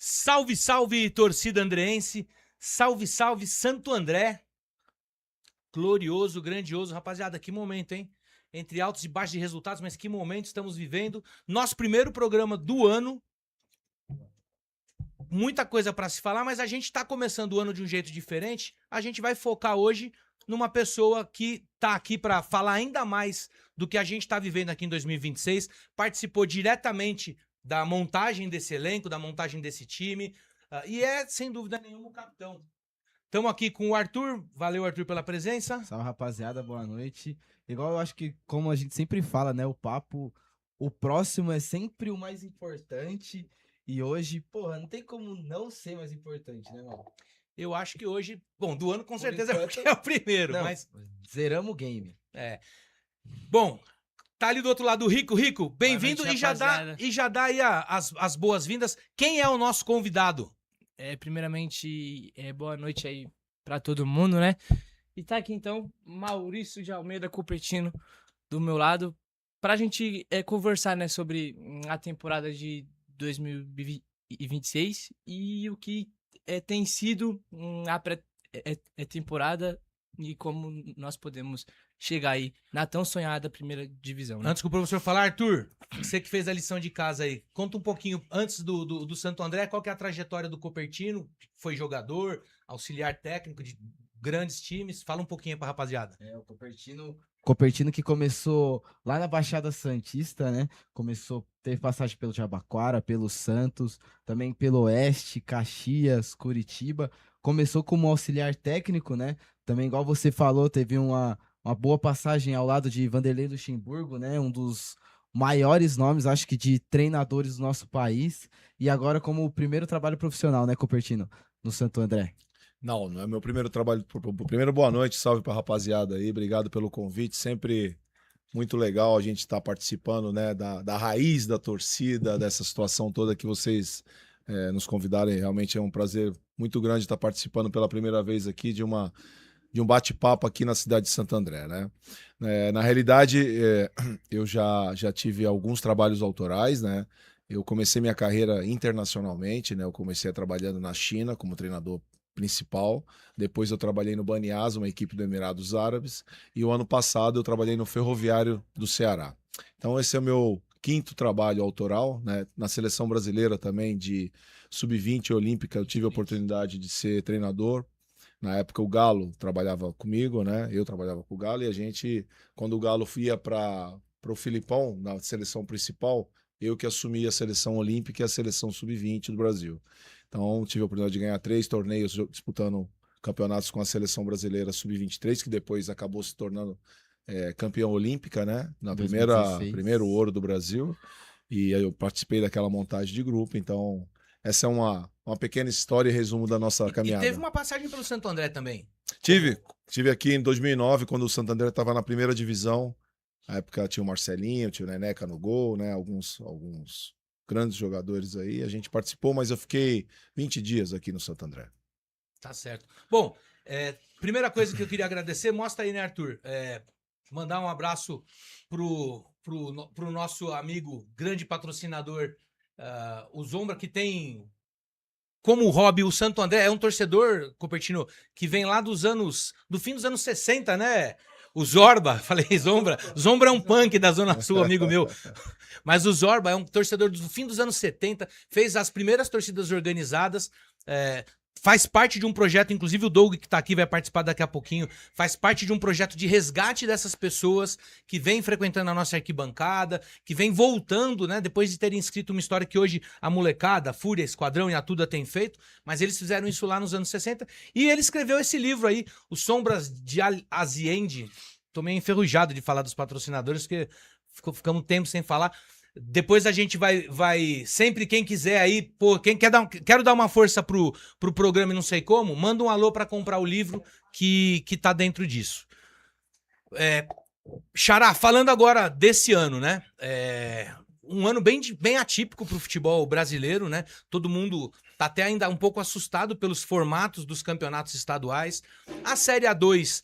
Salve, salve, torcida andreense. Salve, salve, Santo André. Glorioso, grandioso. Rapaziada, que momento, hein? Entre altos e baixos de resultados, mas que momento estamos vivendo. Nosso primeiro programa do ano. Muita coisa para se falar, mas a gente tá começando o ano de um jeito diferente. A gente vai focar hoje numa pessoa que tá aqui para falar ainda mais do que a gente tá vivendo aqui em 2026. Participou diretamente da montagem desse elenco, da montagem desse time, e é, sem dúvida nenhuma, o capitão. Estamos aqui com o Arthur. Valeu, Arthur, pela presença. Salve, rapaziada, boa noite. Igual eu acho que, como a gente sempre fala, né, o próximo é sempre o mais importante. E hoje, porra, não tem como não ser mais importante, né, mano? Eu acho que hoje, bom, do ano com Por certeza enquanto, é o primeiro, não, mas... zeramos o game. É. Bom, tá ali do outro lado o Rico. Rico, bem-vindo noite, e já dá aí as boas-vindas. Quem é o nosso convidado? Primeiramente, boa noite aí pra todo mundo, né? E tá aqui então Maurício de Almeida Cupertino do meu lado pra gente conversar, né, sobre a temporada de 2026 e o que tem sido a pré-temporada e como nós podemos chegar aí na tão sonhada primeira divisão, né? Antes que o professor falar, Arthur, você que fez a lição de casa aí, conta um pouquinho, antes do Santo André, qual que é a trajetória do Cupertino? Foi jogador, auxiliar técnico de grandes times. Fala um pouquinho aí pra rapaziada. O Cupertino que começou lá na Baixada Santista, né? Teve passagem pelo Jabaquara, pelo Santos, também pelo Oeste, Caxias, Curitiba. Começou como auxiliar técnico, né? Também, igual você falou, teve uma boa passagem ao lado de Vanderlei Luxemburgo, né? Um dos maiores nomes, acho que, de treinadores do nosso país. E agora como o primeiro trabalho profissional, né, Cupertino? No Santo André. Não é meu primeiro trabalho. Primeiro, boa noite, salve pra rapaziada aí, obrigado pelo convite. Sempre muito legal a gente estar participando, né, da raiz da torcida, dessa situação toda que vocês nos convidarem. Realmente é um prazer muito grande estar participando pela primeira vez aqui de um bate-papo aqui na cidade de Santo André, né? Na realidade, eu já tive alguns trabalhos autorais, né? Eu comecei minha carreira internacionalmente, né? Eu comecei trabalhando na China como treinador principal. Depois eu trabalhei no Banias, uma equipe do Emirados Árabes. E o ano passado eu trabalhei no Ferroviário do Ceará. Então esse é o meu quinto trabalho autoral, né? Na seleção brasileira também de sub-20 olímpica eu tive a oportunidade de ser treinador. Na época o Galo trabalhava comigo, né? Eu trabalhava com o Galo e a gente, quando o Galo ia para o Filipão, na seleção principal, eu que assumi a seleção olímpica e a seleção sub-20 do Brasil. Então, tive a oportunidade de ganhar 3 torneios disputando campeonatos com a seleção brasileira sub-23, que depois acabou se tornando campeão olímpica, né? Na primeiro ouro do Brasil. E aí eu participei daquela montagem de grupo. Então, essa é uma pequena história e resumo da nossa caminhada. E teve uma passagem pelo Santo André também. Tive aqui em 2009, quando o Santo André estava na primeira divisão. Na época tinha o Marcelinho, tinha o Neneca no gol, né? Alguns grandes jogadores aí. A gente participou, mas eu fiquei 20 dias aqui no Santo André. Tá certo. Bom, primeira coisa que eu queria agradecer, mostra aí, né, Arthur? Mandar um abraço pro nosso amigo, grande patrocinador, o Zombra, que tem como hobby o Santo André. É um torcedor, Cupertino, que vem lá do fim dos anos 60, né? O Zorba, falei Zombra. Zombra é um punk da Zona Sul, amigo meu. Mas o Zorba é um torcedor do fim dos anos 70, fez as primeiras torcidas organizadas, faz parte de um projeto, inclusive o Doug que tá aqui vai participar daqui a pouquinho, faz parte de um projeto de resgate dessas pessoas que vem frequentando a nossa arquibancada, que vem voltando, né, depois de terem escrito uma história que hoje a molecada, a Fúria, Esquadrão e a Tuda tem feito, mas eles fizeram isso lá nos anos 60, e ele escreveu esse livro aí, Os Sombras de Aziende. Tô meio enferrujado de falar dos patrocinadores, porque ficamos um tempo sem falar. Depois a gente vai sempre, quem quiser aí, pô, quero dar uma força pro programa e não sei como, manda um alô pra comprar o livro que tá dentro disso. Xará, falando agora desse ano, né? Um ano bem atípico pro futebol brasileiro, né? Todo mundo tá até ainda um pouco assustado pelos formatos dos campeonatos estaduais. A Série A2,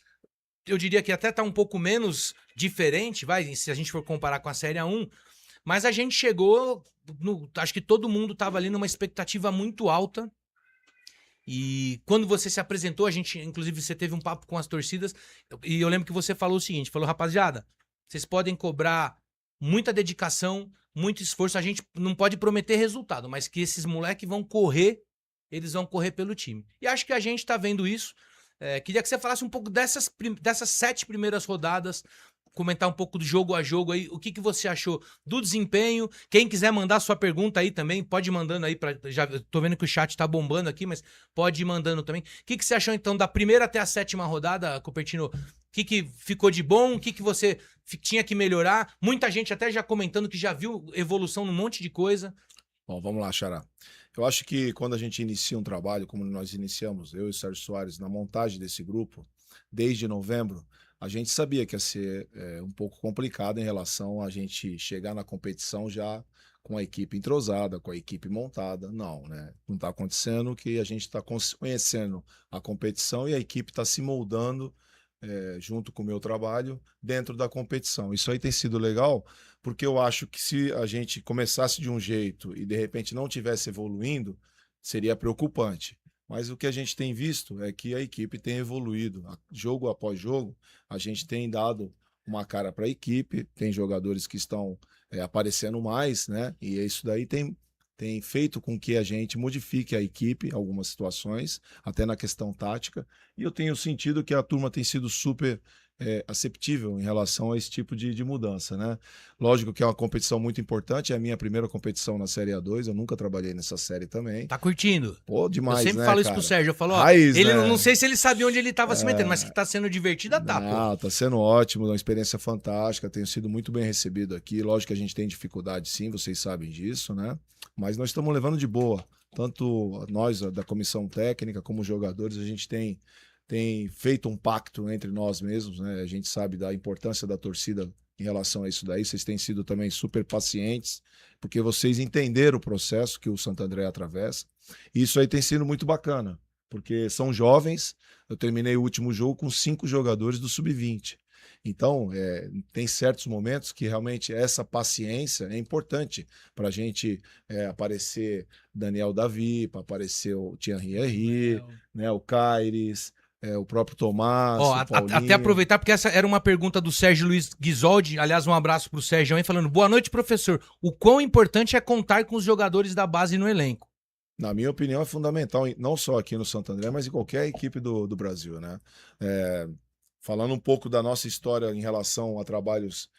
eu diria que até tá um pouco menos diferente, se a gente for comparar com a Série A1, Mas a gente chegou, acho que todo mundo tava ali numa expectativa muito alta. E quando você se apresentou, a gente, inclusive, você teve um papo com as torcidas, e eu lembro que você falou o seguinte, falou, rapaziada, vocês podem cobrar muita dedicação, muito esforço, a gente não pode prometer resultado, mas que esses moleques vão correr, eles vão correr pelo time. E acho que a gente tá vendo isso. Queria que você falasse um pouco dessas 7 primeiras rodadas, comentar um pouco do jogo a jogo aí, o que você achou do desempenho. Quem quiser mandar sua pergunta aí também, pode ir mandando aí, já tô vendo que o chat tá bombando aqui, mas pode ir mandando também. O que você achou então da primeira até a 7ª rodada, Cupertino? O que ficou de bom, o que você tinha que melhorar? Muita gente até já comentando que já viu evolução num monte de coisa. Bom, vamos lá, Xará. Eu acho que quando a gente inicia um trabalho, como nós iniciamos, eu e o Sérgio Soares, na montagem desse grupo, desde novembro, a gente sabia que ia ser um pouco complicado em relação a gente chegar na competição já com a equipe entrosada, com a equipe montada. Não, né? Não está acontecendo que a gente está conhecendo a competição e a equipe está se moldando junto com o meu trabalho dentro da competição. Isso aí tem sido legal, porque eu acho que se a gente começasse de um jeito e de repente não tivesse evoluindo, seria preocupante. Mas o que a gente tem visto é que a equipe tem evoluído. Jogo após jogo, a gente tem dado uma cara para a equipe, tem jogadores que estão aparecendo mais, né? E isso daí tem feito com que a gente modifique a equipe, algumas situações, até na questão tática. E eu tenho sentido que a turma tem sido super aceptível em relação a esse tipo de mudança, né? Lógico que é uma competição muito importante, é a minha primeira competição na Série A2, eu nunca trabalhei nessa série também. Tá curtindo? Pô, demais, eu sempre né, falo isso cara? pro Sérgio, eu falo, ó, Raiz, ele né? não sei se ele sabia onde ele tava se metendo, mas que tá sendo divertida, tá, Não, pô. tá sendo ótimo, uma experiência fantástica, tenho sido muito bem recebido aqui. Lógico que a gente tem dificuldade sim, vocês sabem disso, né? Mas nós estamos levando de boa. Tanto nós, da comissão técnica, como os jogadores, a gente tem feito um pacto entre nós mesmos, né? A gente sabe da importância da torcida em relação a isso daí. Vocês têm sido também super pacientes, porque vocês entenderam o processo que o Santo André atravessa. E isso aí tem sido muito bacana, porque são jovens. Eu terminei o último jogo com 5 jogadores do Sub-20. Então, tem certos momentos que realmente essa paciência é importante para a gente aparecer Daniel Davi, para aparecer o Thierry Henry, né, o Caires, o próprio Tomás, Ó, o Paulinho. até aproveitar, porque essa era uma pergunta do Sérgio Luiz Guisoldi, aliás, um abraço pro Sérgio aí, falando, boa noite, professor. O quão importante é contar com os jogadores da base no elenco? Na minha opinião, é fundamental, não só aqui no Santo André, mas em qualquer equipe do Brasil, né? Falando um pouco da nossa história em relação a trabalhos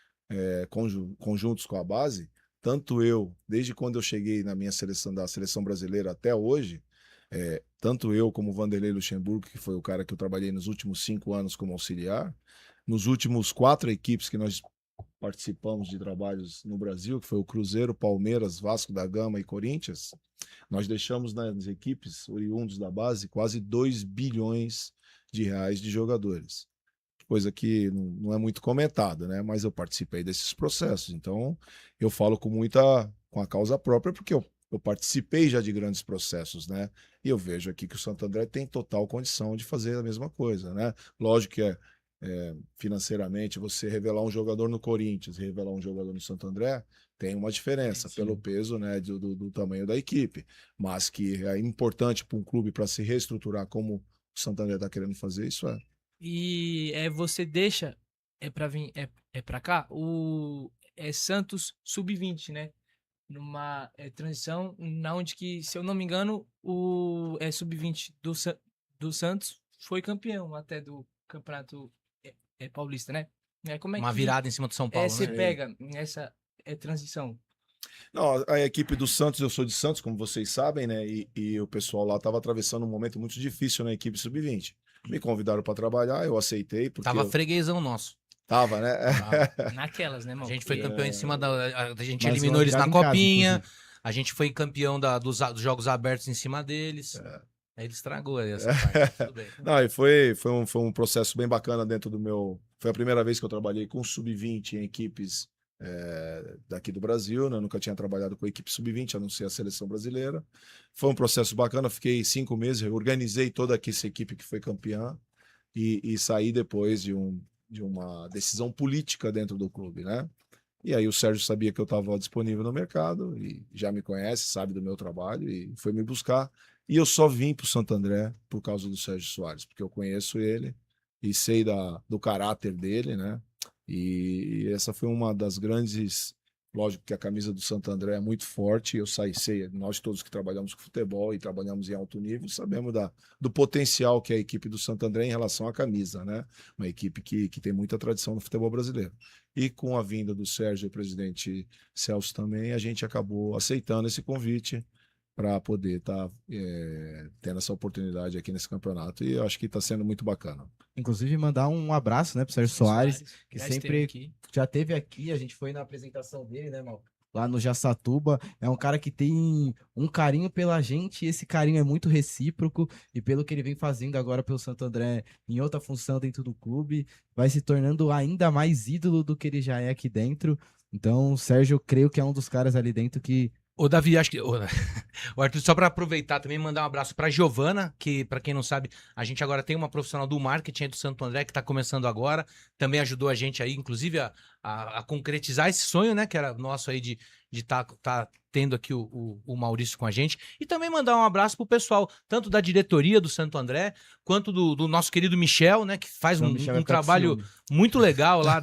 conjuntos com a base, tanto eu, desde quando eu cheguei na minha seleção, da seleção brasileira até hoje, tanto eu como o Vanderlei Luxemburgo, que foi o cara que eu trabalhei nos últimos 5 anos como auxiliar, nos últimos 4 equipes que nós participamos de trabalhos no Brasil, que foi o Cruzeiro, Palmeiras, Vasco da Gama e Corinthians, nós deixamos nas equipes oriundos da base quase 2 bilhões de reais de jogadores. Coisa que não é muito comentada, né? Mas eu participei desses processos. Então, eu falo com a causa própria, porque eu participei já de grandes processos, né? E eu vejo aqui que o Santo André tem total condição de fazer a mesma coisa, né? Lógico que financeiramente, você revelar um jogador no Corinthians e revelar um jogador no Santo André tem uma diferença pelo peso, né, do tamanho da equipe, mas que é importante para um clube para se reestruturar como o Santo André está querendo fazer, isso é. E você deixa para vir para cá o Santos sub-20, né? Numa transição na onde que, se eu não me engano, o sub-20 do Santos foi campeão até do Campeonato Paulista, né? Como é Uma que virada em cima do São Paulo, você né? pega nessa transição? Não, a equipe do Santos, eu sou de Santos, como vocês sabem, né? E o pessoal lá estava atravessando um momento muito difícil na equipe sub-20. Me convidaram para trabalhar, eu aceitei. Porque Tava freguesão nosso. Tava, né? Naquelas, né, A irmão? gente foi campeão em cima a gente Mas eliminou uma eles na virada em casa, copinha. inclusive. A gente foi campeão dos jogos abertos em cima deles. Aí ele estragou aí essa parte. Tudo bem. Não, e foi um processo bem bacana dentro do meu. Foi a primeira vez que eu trabalhei com sub-20 em equipes daqui do Brasil, né? Eu nunca tinha trabalhado com equipe sub-20, a não ser a seleção brasileira. Foi um processo bacana, fiquei 5 meses, eu organizei toda essa equipe que foi campeã e saí depois de uma decisão política dentro do clube, né? E aí o Sérgio sabia que eu estava disponível no mercado e já me conhece, sabe do meu trabalho e foi me buscar. E eu só vim para o Santo André por causa do Sérgio Soares, porque eu conheço ele e sei do caráter dele, né? E essa foi uma das grandes. Lógico que a camisa do Santo André é muito forte, sei, nós todos que trabalhamos com futebol e trabalhamos em alto nível, sabemos do potencial que é a equipe do Santo André em relação à camisa, né? Uma equipe que tem muita tradição no futebol brasileiro. E com a vinda do Sérgio e o presidente Celso também, a gente acabou aceitando esse convite para poder estar tendo essa oportunidade aqui nesse campeonato. E eu acho que está sendo muito bacana. Inclusive, mandar um abraço, né, pro Sérgio Soares, que já sempre esteve aqui. já teve aqui, a gente foi na apresentação dele, né, mal? Lá no Jaçatuba. É um cara que tem um carinho pela gente, e esse carinho é muito recíproco, e pelo que ele vem fazendo agora pelo Santo André, em outra função dentro do clube, vai se tornando ainda mais ídolo do que ele já é aqui dentro. Então, o Sérgio, eu creio que é um dos caras ali dentro que Ô, Davi, acho que. O Arthur, só para aproveitar também, mandar um abraço para Giovana, que, para quem não sabe, a gente agora tem uma profissional do marketing aí do Santo André, que está começando agora. Também ajudou a gente aí, inclusive, a concretizar esse sonho, né? Que era nosso aí de tá tendo aqui o Maurício com a gente. E também mandar um abraço pro pessoal, tanto da diretoria do Santo André, quanto do nosso querido Michel, né? Que faz o Michel vai um ficar com trabalho ciúme. muito legal lá.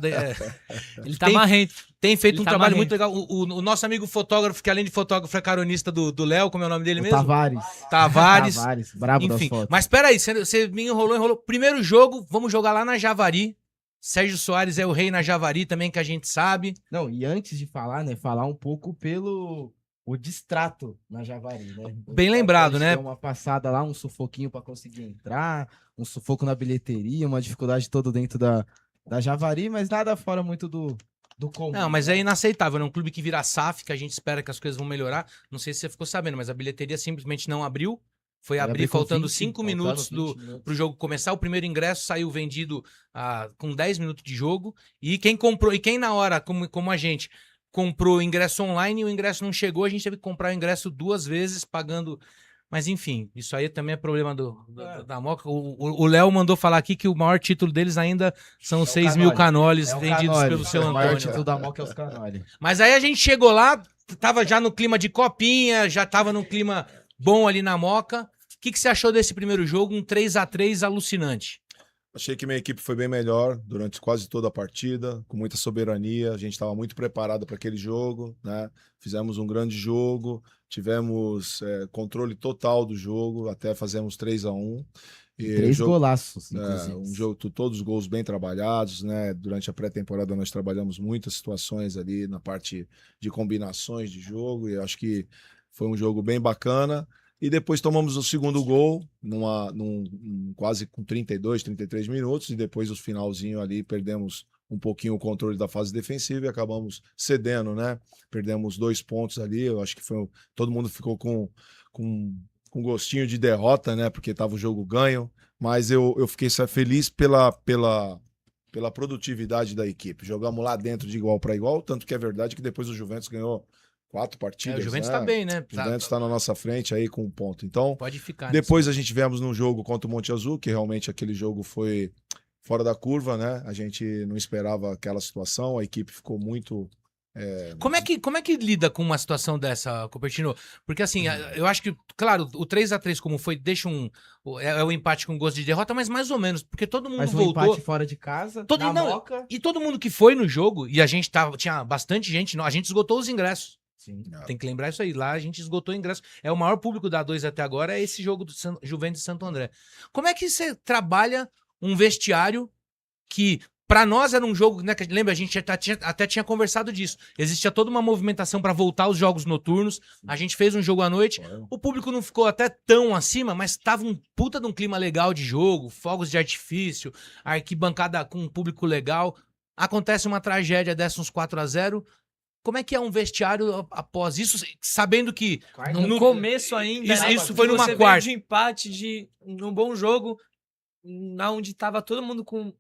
Ele tá Tem- marrento. Tem feito Ele um tá trabalho marrento. muito legal. O nosso amigo fotógrafo, que além de fotógrafo é caronista do Léo, como é o nome dele O mesmo? Tavares. Tavares. Brabo das Enfim, fotos. mas peraí, você me enrolou. Primeiro jogo, vamos jogar lá na Javari. Sérgio Soares é o rei na Javari também, que a gente sabe. Não, e antes de falar, né, falar um pouco pelo o distrato na Javari, né? Bem lembrado, A gente né? deu uma passada lá, um sufoquinho para conseguir entrar, um sufoco na bilheteria, uma dificuldade toda dentro da Javari, mas nada fora muito do comum. Não, mas né? é inaceitável, né? Um clube que vira SAF, que a gente espera que as coisas vão melhorar. Não sei se você ficou sabendo, mas a bilheteria simplesmente não abriu. Foi Vai abrir abrir com faltando 20, 5 minutos 20 minutos. pro jogo começar. O primeiro ingresso saiu vendido com 10 minutos de jogo. E quem comprou, e quem na hora, como a gente, comprou o ingresso online e o ingresso não chegou, a gente teve que comprar o ingresso 2 vezes, pagando. Mas enfim, isso aí também é problema da Moca. O Léo mandou falar aqui que o maior título deles ainda são os 6 mil canoles É o vendidos Canoli, pelo seu o maior Antônio. título da Moca é os Canoli. Mas aí a gente chegou lá, tava já no clima de copinha, já tava no clima bom ali na Moca. O que você achou desse primeiro jogo? Um 3-3 alucinante. Achei que minha equipe foi bem melhor durante quase toda a partida, com muita soberania. A gente estava muito preparado para aquele jogo, né? Fizemos um grande jogo, tivemos controle total do jogo, até fazemos 3-1. E 3 golaços, inclusive. um jogo, todos os gols bem trabalhados, né? Durante a pré-temporada nós trabalhamos muitas situações ali na parte de combinações de jogo, e acho que foi um jogo bem bacana. E depois tomamos o segundo gol, quase com 32, 33 minutos, e depois o finalzinho ali perdemos um pouquinho o controle da fase defensiva e acabamos cedendo, né? Perdemos 2 pontos ali, eu acho que todo mundo ficou com gostinho de derrota, né? Porque estava o jogo ganho, mas eu fiquei feliz pela produtividade da equipe. Jogamos lá dentro de igual para igual, tanto que é verdade que depois o Juventus ganhou 4 partidas. O Juventus né? tá bem, né? O Juventus está na nossa frente aí com 1 ponto. Então, Pode ficar. depois a gente viemos num jogo contra o Monte Azul, que realmente aquele jogo foi fora da curva, né? A gente não esperava aquela situação, a equipe ficou muito... Como é que lida com uma situação dessa, Cupertino? Porque assim, eu acho que, claro, o 3-3 como foi, deixa é o empate com gosto de derrota, mas mais ou menos, porque todo mundo Mas um voltou. empate fora de casa, na Moca. E todo mundo que foi no jogo, e a gente tinha bastante gente, a gente esgotou os ingressos. Sim. Tem que lembrar isso aí. Lá a gente esgotou o ingresso. É o maior público da A2 até agora, é esse jogo do Juventus de Santo André. Como é que você trabalha um vestiário que, pra nós, era um jogo, né? Lembra, a gente até tinha conversado disso. Existia toda uma movimentação pra voltar aos jogos noturnos. A gente fez um jogo à noite. O público não ficou até tão acima, mas tava um puta de um clima legal de jogo, fogos de artifício, arquibancada com um público legal. Acontece uma tragédia dessa, uns 4-0. Como é que é um vestiário após isso, sabendo que No começo ainda, Isso foi numa você veio quarta. de empate, num bom jogo, onde tava todo mundo com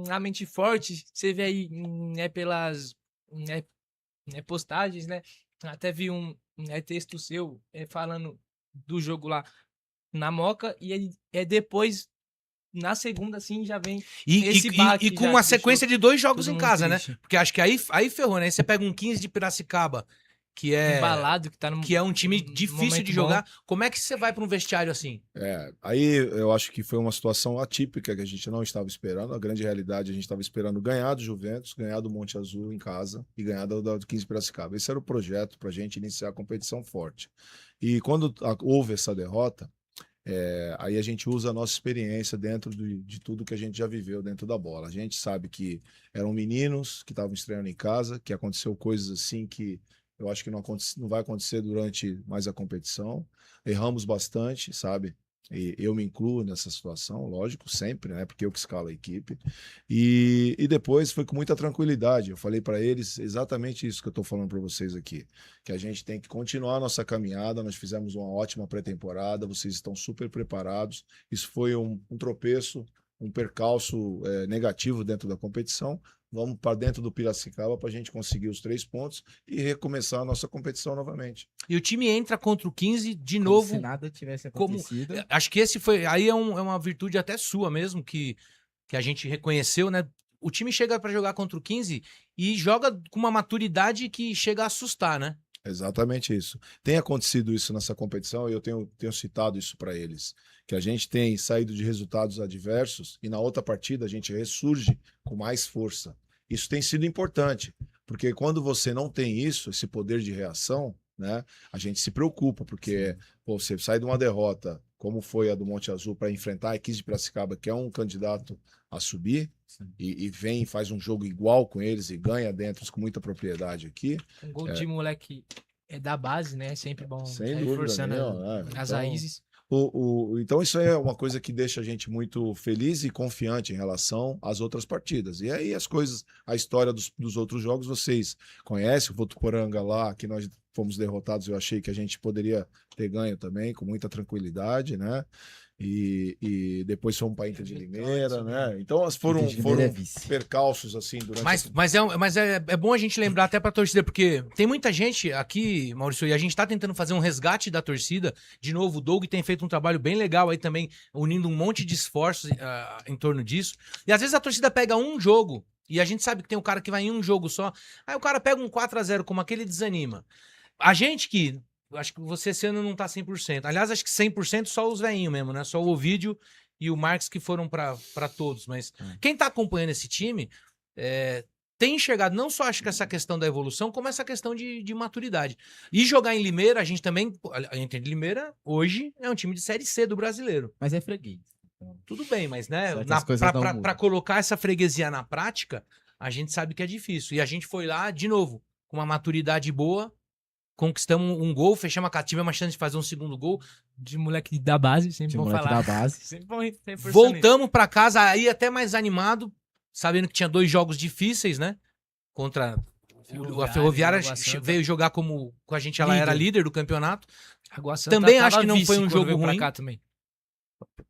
a mente forte. Você vê aí pelas postagens, né? Até vi um texto seu falando do jogo lá na Moca, e aí, depois na segunda, assim, já vem E, esse e- baque e com já uma que sequência de 2 jogos todo em mundo casa, né? triste. Porque acho que aí ferrou, né? Aí você pega um 15 de Piracicaba, que é, Embalado, que tá que é um time num difícil momento de bom. jogar. Como é que você vai para um vestiário assim? Aí eu acho que foi uma situação atípica que a gente não estava esperando. A grande realidade, a gente estava esperando ganhar do Juventus, ganhar do Monte Azul em casa e ganhar do 15 Piracicaba. Esse era o projeto para a gente iniciar a competição forte. E quando houve essa derrota, aí a gente usa a nossa experiência dentro de tudo que a gente já viveu dentro da bola. A gente sabe que eram meninos que estavam estreando em casa, que aconteceu coisas assim que eu acho que não vai acontecer durante mais a competição. Erramos bastante, sabe? E eu me incluo nessa situação, lógico, sempre, né? Porque eu que escalo a equipe. E depois foi com muita tranquilidade. Eu falei para eles exatamente isso que eu estou falando para vocês aqui, que a gente tem que continuar a nossa caminhada. Nós fizemos uma ótima pré-temporada, vocês estão super preparados. Isso foi um tropeço, um percalço negativo dentro da competição. Vamos para dentro do Piracicaba para a gente conseguir os 3 pontos e recomeçar a nossa competição novamente. E o time entra contra o 15 de Como novo. se nada tivesse como- acontecido. Acho que esse foi. Aí é uma virtude até sua mesmo, que a gente reconheceu, né? O time chega para jogar contra o 15 e joga com uma maturidade que chega a assustar, né? Exatamente isso. Tem acontecido isso nessa competição e eu tenho citado isso para eles, que a gente tem saído de resultados adversos e na outra partida a gente ressurge com mais força. Isso tem sido importante, porque quando você não tem isso, esse poder de reação, né, a gente se preocupa, porque pô, você sai de uma derrota, como foi a do Monte Azul, para enfrentar a 15 de Piracicaba, que é um candidato a subir, e vem e faz um jogo igual com eles e ganha dentro com muita propriedade aqui. Um gol de moleque da base, né? É sempre bom Sem tá dúvida reforçando nenhuma, as então, raízes. então isso é uma coisa que deixa a gente muito feliz e confiante em relação às outras partidas. E aí as coisas, a história dos outros jogos vocês conhecem, o Votuporanga lá, que nós fomos derrotados, eu achei que a gente poderia ter ganho também, com muita tranquilidade, né? E depois fomos para Inter de Limeira, né? Então foram Inter de Limeira é vice. percalços assim durante Mas é bom a gente lembrar até pra torcida, porque tem muita gente aqui, Maurício, e a gente tá tentando fazer um resgate da torcida. De novo, o Doug tem feito um trabalho bem legal aí também, unindo um monte de esforços em torno disso. E às vezes a torcida pega um jogo, e a gente sabe que tem um cara que vai em um jogo só, aí o cara pega um 4-0 como aquele, desanima. A gente que... Eu acho que você esse ano não tá 100%. Aliás, acho que 100% só os veinhos mesmo, né? Só o Ovídio e o Marques que foram pra todos. Mas quem tá acompanhando esse time tem enxergado não só acho que essa questão da evolução, como essa questão de maturidade. E jogar em Limeira, a gente também... A Inter de Limeira, hoje, é um time de Série C do brasileiro. Mas é freguês. Tudo bem, mas né, Certas coisas não mudam. pra colocar essa freguesia na prática, a gente sabe que é difícil. E a gente foi lá, de novo, com uma maturidade boa, conquistamos um gol, fechamos a cativa, uma chance de fazer um segundo gol. De moleque da base, sempre De vou moleque falar. da base. Sempre vão reforçando Voltamos pra casa aí até mais animado, sabendo que tinha 2 jogos difíceis, né? Contra a Ferroviária, Água Santa. veio jogar com a gente, ela era líder do campeonato. Água Santa Também tava acho que não vice foi um quando jogo veio pra ruim. cá também.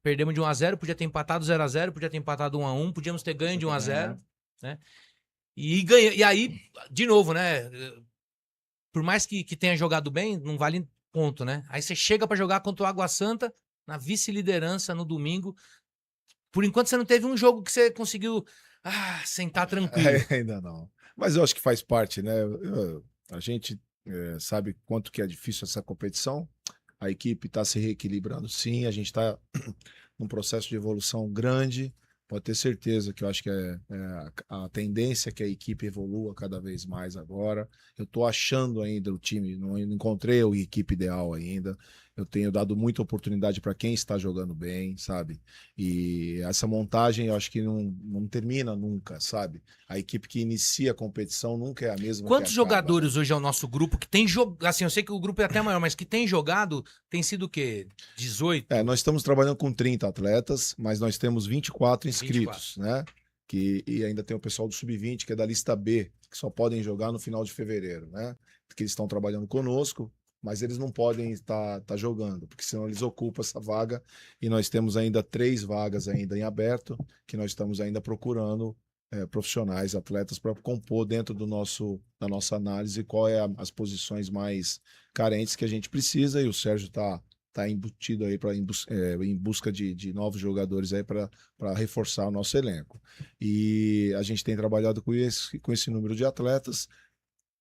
Perdemos de 1-0, podia ter empatado 0-0, podia ter empatado 1-1, podíamos ter ganho de 1-0, né? E aí, de novo, né? Por mais que tenha jogado bem, não vale ponto, né? Aí você chega pra jogar contra o Água Santa, na vice-liderança no domingo. Por enquanto você não teve um jogo que você conseguiu sentar tranquilo. Ainda não. Mas eu acho que faz parte, né? A gente sabe quanto que é difícil essa competição. A equipe está se reequilibrando, sim. A gente está num processo de evolução grande. Pode ter certeza que eu acho que a tendência é que a equipe evolua cada vez mais agora. Eu estou achando ainda o time, não encontrei a equipe ideal ainda. Eu tenho dado muita oportunidade para quem está jogando bem, sabe? E essa montagem eu acho que não termina nunca, sabe? A equipe que inicia a competição nunca é a mesma. Quantos que acaba. jogadores hoje é o nosso grupo que tem jogado? Assim, eu sei que o grupo é até maior, mas que tem jogado, tem sido o quê? 18? Nós estamos trabalhando com 30 atletas, mas nós temos 24 inscritos, né? E ainda tem o pessoal do Sub-20, que é da lista B, que só podem jogar no final de fevereiro, né? Que eles estão trabalhando conosco, mas eles não podem estar jogando, porque senão eles ocupam essa vaga, e nós temos ainda 3 vagas ainda em aberto, que nós estamos ainda procurando profissionais, atletas, para compor dentro da nossa análise qual é as posições mais carentes que a gente precisa, e o Sérgio está tá embutido aí em busca de novos jogadores aí para reforçar o nosso elenco. E a gente tem trabalhado com esse número de atletas.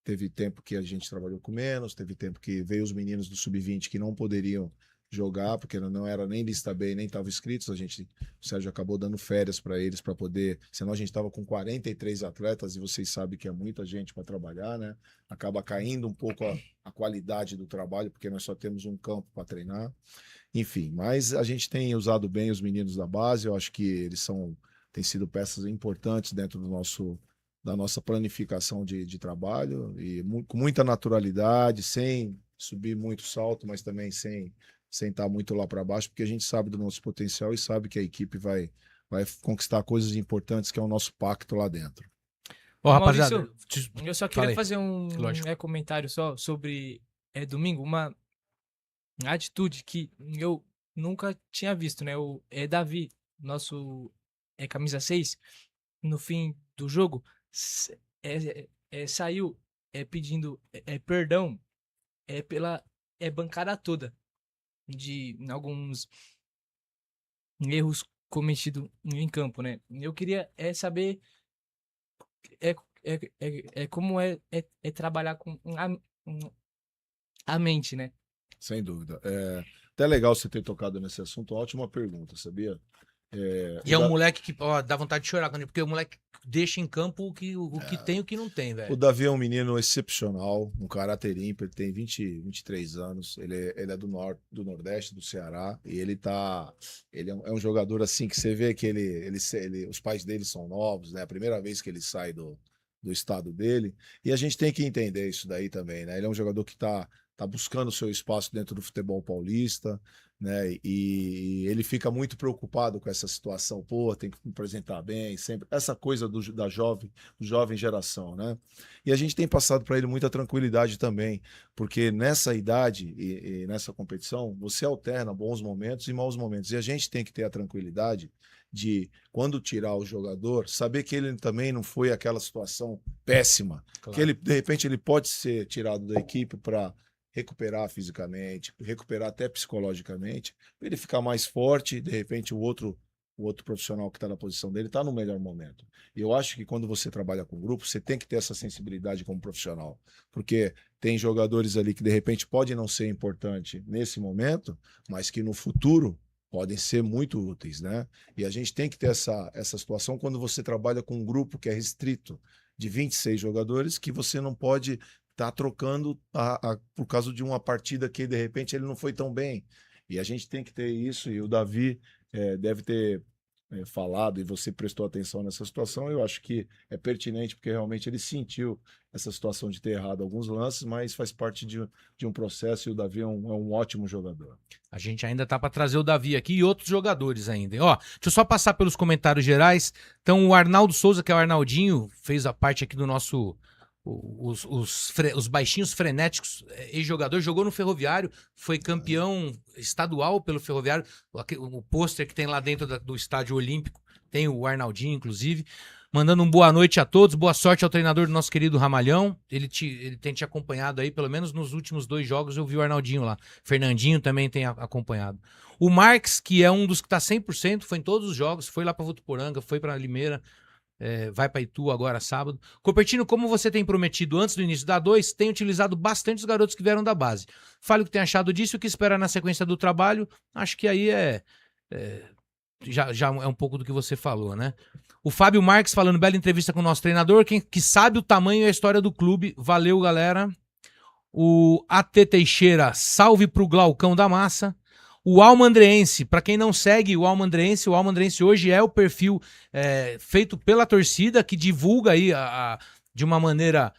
Teve tempo que a gente trabalhou com menos, teve tempo que veio os meninos do Sub-20 que não poderiam jogar, porque não era nem lista B, nem estavam inscritos. O Sérgio acabou dando férias para eles, para poder. Senão a gente estava com 43 atletas, e vocês sabem que é muita gente para trabalhar, né? Acaba caindo um pouco a qualidade do trabalho, porque nós só temos um campo para treinar. Enfim, mas a gente tem usado bem os meninos da base, eu acho que eles têm sido peças importantes dentro da nossa planificação de trabalho, e com muita naturalidade, sem subir muito salto, mas também sem estar muito lá para baixo, porque a gente sabe do nosso potencial e sabe que a equipe vai conquistar coisas importantes, que é o nosso pacto lá dentro. Ó, Maurício, rapaziada, eu só Fala queria aí. fazer um Lógico. comentário só sobre domingo, uma atitude que eu nunca tinha visto, né? O Davi, nosso camisa 6, no fim do jogo, saiu pedindo perdão pela bancada toda de alguns erros cometidos em campo, né? Eu queria saber como trabalhar com a mente, né? Sem dúvida. Até legal você ter tocado nesse assunto, ótima pergunta, sabia? e é um moleque que ó, dá vontade de chorar, porque o moleque deixa em campo o que tem e o que não tem, O velho. Davi é um menino excepcional, um caráter ímpar, ele tem 23 anos, ele é do Nordeste, do Ceará, e ele é um jogador assim que você vê que os pais dele são novos, né? A primeira vez que ele sai do estado dele, e a gente tem que entender isso daí também, né? Ele é um jogador que tá buscando o seu espaço dentro do futebol paulista, né? E ele fica muito preocupado com essa situação, pô, tem que me apresentar bem, sempre essa coisa do jovem geração, né? E a gente tem passado para ele muita tranquilidade também, porque nessa idade e nessa competição, você alterna bons momentos e maus momentos. E a gente tem que ter a tranquilidade de, quando tirar o jogador, saber que ele também não foi aquela situação péssima, Claro. que ele, de repente, ele pode ser tirado da equipe para recuperar fisicamente, recuperar até psicologicamente, para ele ficar mais forte, de repente o outro profissional que está na posição dele está no melhor momento. E eu acho que quando você trabalha com grupo, você tem que ter essa sensibilidade como profissional, porque tem jogadores ali que de repente podem não ser importante nesse momento, mas que no futuro podem ser muito úteis, né? E a gente tem que ter essa situação quando você trabalha com um grupo que é restrito de 26 jogadores, que você não pode estar trocando por causa de uma partida que de repente ele não foi tão bem. E a gente tem que ter isso, e o Davi deve ter falado, e você prestou atenção nessa situação. Eu acho que é pertinente, porque realmente ele sentiu essa situação de ter errado alguns lances, mas faz parte de um processo, e o Davi é um ótimo jogador. A gente ainda tá para trazer o Davi aqui e outros jogadores ainda. Ó, deixa eu só passar pelos comentários gerais. Então, o Arnaldo Souza, que é o Arnaldinho, fez a parte aqui do nosso... Os baixinhos frenéticos, ex-jogador, jogou no Ferroviário, foi campeão estadual pelo Ferroviário. O pôster que tem lá dentro do Estádio Olímpico tem o Arnaldinho, inclusive. Mandando um boa noite a todos, boa sorte ao treinador do nosso querido Ramalhão. Ele tem te acompanhado aí, pelo menos nos últimos 2 jogos eu vi o Arnaldinho lá. Fernandinho também tem acompanhado. O Marques, que é um dos que tá 100%, foi em todos os jogos, foi lá pra Votuporanga, foi pra Limeira. Vai para Itu agora sábado. Copertino, como você tem prometido antes do início da 2, tem utilizado bastante os garotos que vieram da base. Fale o que tem achado disso e o que espera na sequência do trabalho. Acho que aí já é um pouco do que você falou, né? O Fábio Marques falando, bela entrevista com o nosso treinador, que sabe o tamanho e a história do clube. Valeu, galera. O AT Teixeira, salve pro Glaucão da Massa. O Almandreense, para quem não segue o Almandreense hoje é o perfil feito pela torcida, que divulga aí de uma maneira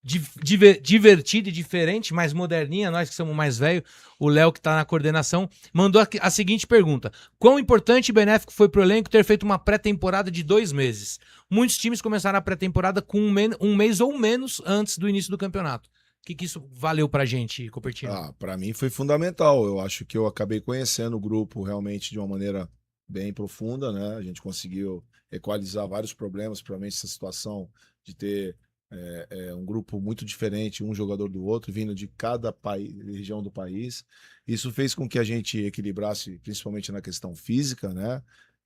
divertida e diferente, mais moderninha, nós que somos mais velhos, o Léo que tá na coordenação, mandou a seguinte pergunta: quão importante e benéfico foi pro elenco ter feito uma pré-temporada de 2 meses? Muitos times começaram a pré-temporada com um mês ou menos antes do início do campeonato. O que isso valeu pra gente, Copertino? Para mim foi fundamental. Eu acho que eu acabei conhecendo o grupo realmente de uma maneira bem profunda, né? A gente conseguiu equalizar vários problemas, principalmente essa situação de ter É um grupo muito diferente, um jogador do outro, vindo de cada região do país. Isso fez com que a gente equilibrasse, principalmente na questão física, né?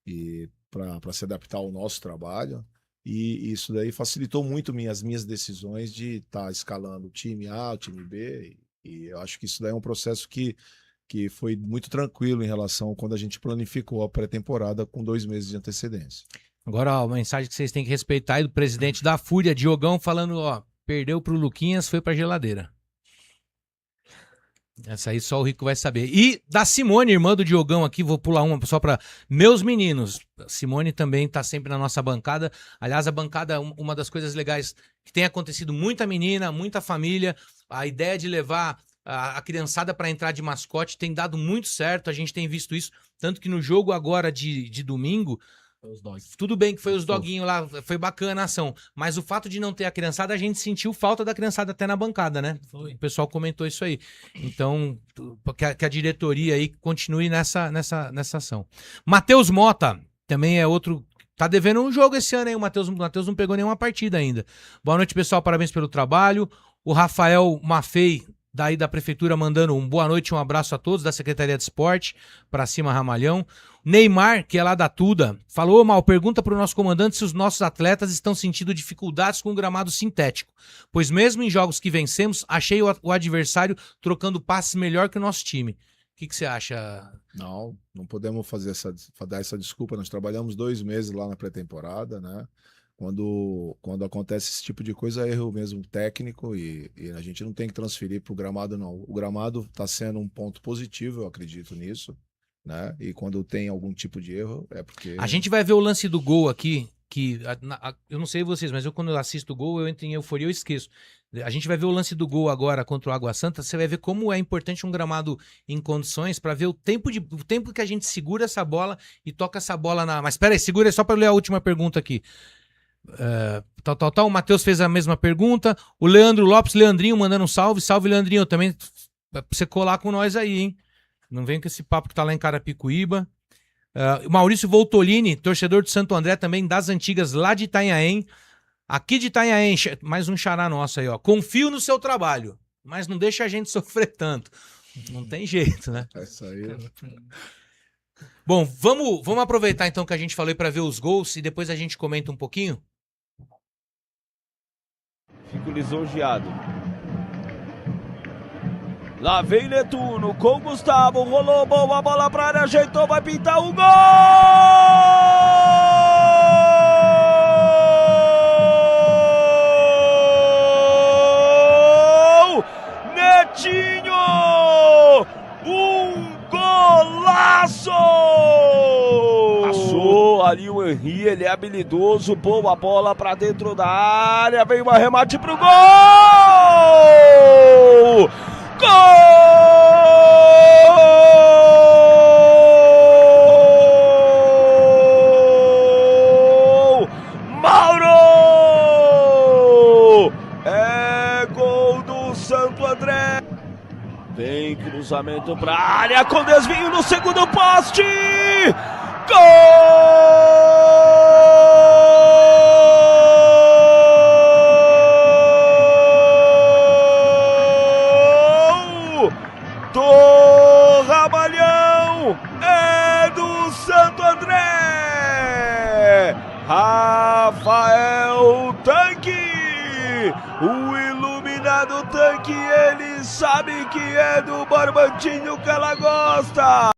E para se adaptar ao nosso trabalho. E isso daí facilitou muito as minhas decisões de estar escalando o time A, o time B. E eu acho que isso daí é um processo que foi muito tranquilo em relação a quando a gente planificou a pré-temporada com 2 meses de antecedência. Agora, ó, uma mensagem que vocês têm que respeitar aí do presidente da Fúria, Diogão, falando, ó, perdeu pro Luquinhas, foi pra geladeira. Essa aí só o Rico vai saber. E da Simone, irmã do Diogão aqui, vou pular uma só para meus meninos. A Simone também tá sempre na nossa bancada. Aliás, a bancada, uma das coisas legais que tem acontecido, muita menina, muita família. A ideia de levar a criançada para entrar de mascote tem dado muito certo. A gente tem visto isso. Tanto que no jogo agora de domingo, tudo bem que foi os doguinhos lá, foi bacana a ação. Mas o fato de não ter a criançada, a gente sentiu falta da criançada até na bancada, né? Foi. O pessoal comentou isso aí. Então, que a diretoria aí continue nessa ação. Matheus Mota, também é outro... Tá devendo um jogo esse ano, hein? O Matheus não pegou nenhuma partida ainda. Boa noite, pessoal. Parabéns pelo trabalho. O Rafael Maffei, daí da prefeitura, mandando um boa noite e um abraço a todos da Secretaria de Esporte. Pra cima, Ramalhão. Neymar, que é lá da Tuda, falou, Mal, pergunta para o nosso comandante se os nossos atletas estão sentindo dificuldades com o gramado sintético, pois mesmo em jogos que vencemos, achei o adversário trocando passes melhor que o nosso time. O que você acha? Não podemos dar essa desculpa. Nós trabalhamos 2 meses lá na pré-temporada, né? Quando acontece esse tipo de coisa, é erro mesmo técnico e a gente não tem que transferir para o gramado, não. O gramado está sendo um ponto positivo, eu acredito nisso. Né? E quando tem algum tipo de erro, é porque... A gente vai ver o lance do gol aqui, que eu não sei vocês, mas quando eu assisto o gol, eu entro em euforia, eu esqueço. A gente vai ver o lance do gol agora contra o Água Santa, você vai ver como é importante um gramado em condições para ver o tempo que a gente segura essa bola e toca essa bola na... Mas espera aí, segura aí só para ler a última pergunta aqui. O Matheus fez a mesma pergunta, o Leandro Lopes, Leandrinho, mandando um salve, Leandrinho, também pra você colar com nós aí, hein? Não vem com esse papo que tá lá em Carapicuíba. Maurício Voltolini, torcedor do Santo André, também das antigas, lá de Itanhaém. Aqui de Itanhaém, mais um xará nosso aí, ó. Confio no seu trabalho, mas não deixa a gente sofrer tanto. Não tem jeito, né? É isso aí. Bom, vamos aproveitar então que a gente falou para ver os gols e depois a gente comenta um pouquinho. Fico lisonjeado. Lá vem Netuno com Gustavo, rolou boa bola pra área, ajeitou, vai pintar o gol! Netinho! Um golaço! Passou ali o Henry, ele é habilidoso, boa bola pra dentro da área, vem um arremate pro gol! Gol! Mauro! É gol do Santo André. Vem cruzamento pra área com desvio no segundo poste. Do Ramalhão, é do Santo André, Rafael Tanque, o iluminado Tanque, ele sabe que é do Barbantinho que ela gosta.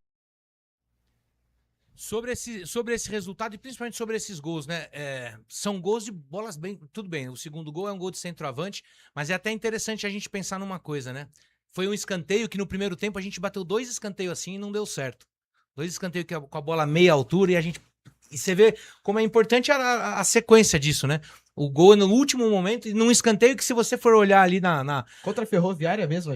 Sobre esse resultado e principalmente sobre esses gols, né? São gols de bolas bem... Tudo bem, o segundo gol é um gol de centroavante, mas é até interessante a gente pensar numa coisa, né? Foi um escanteio que no primeiro tempo a gente bateu 2 escanteios assim e não deu certo. 2 escanteios com a bola meia altura e você vê como é importante a sequência disso, né? O gol no último momento e num escanteio que se você for olhar ali Contra a Ferroviária mesmo,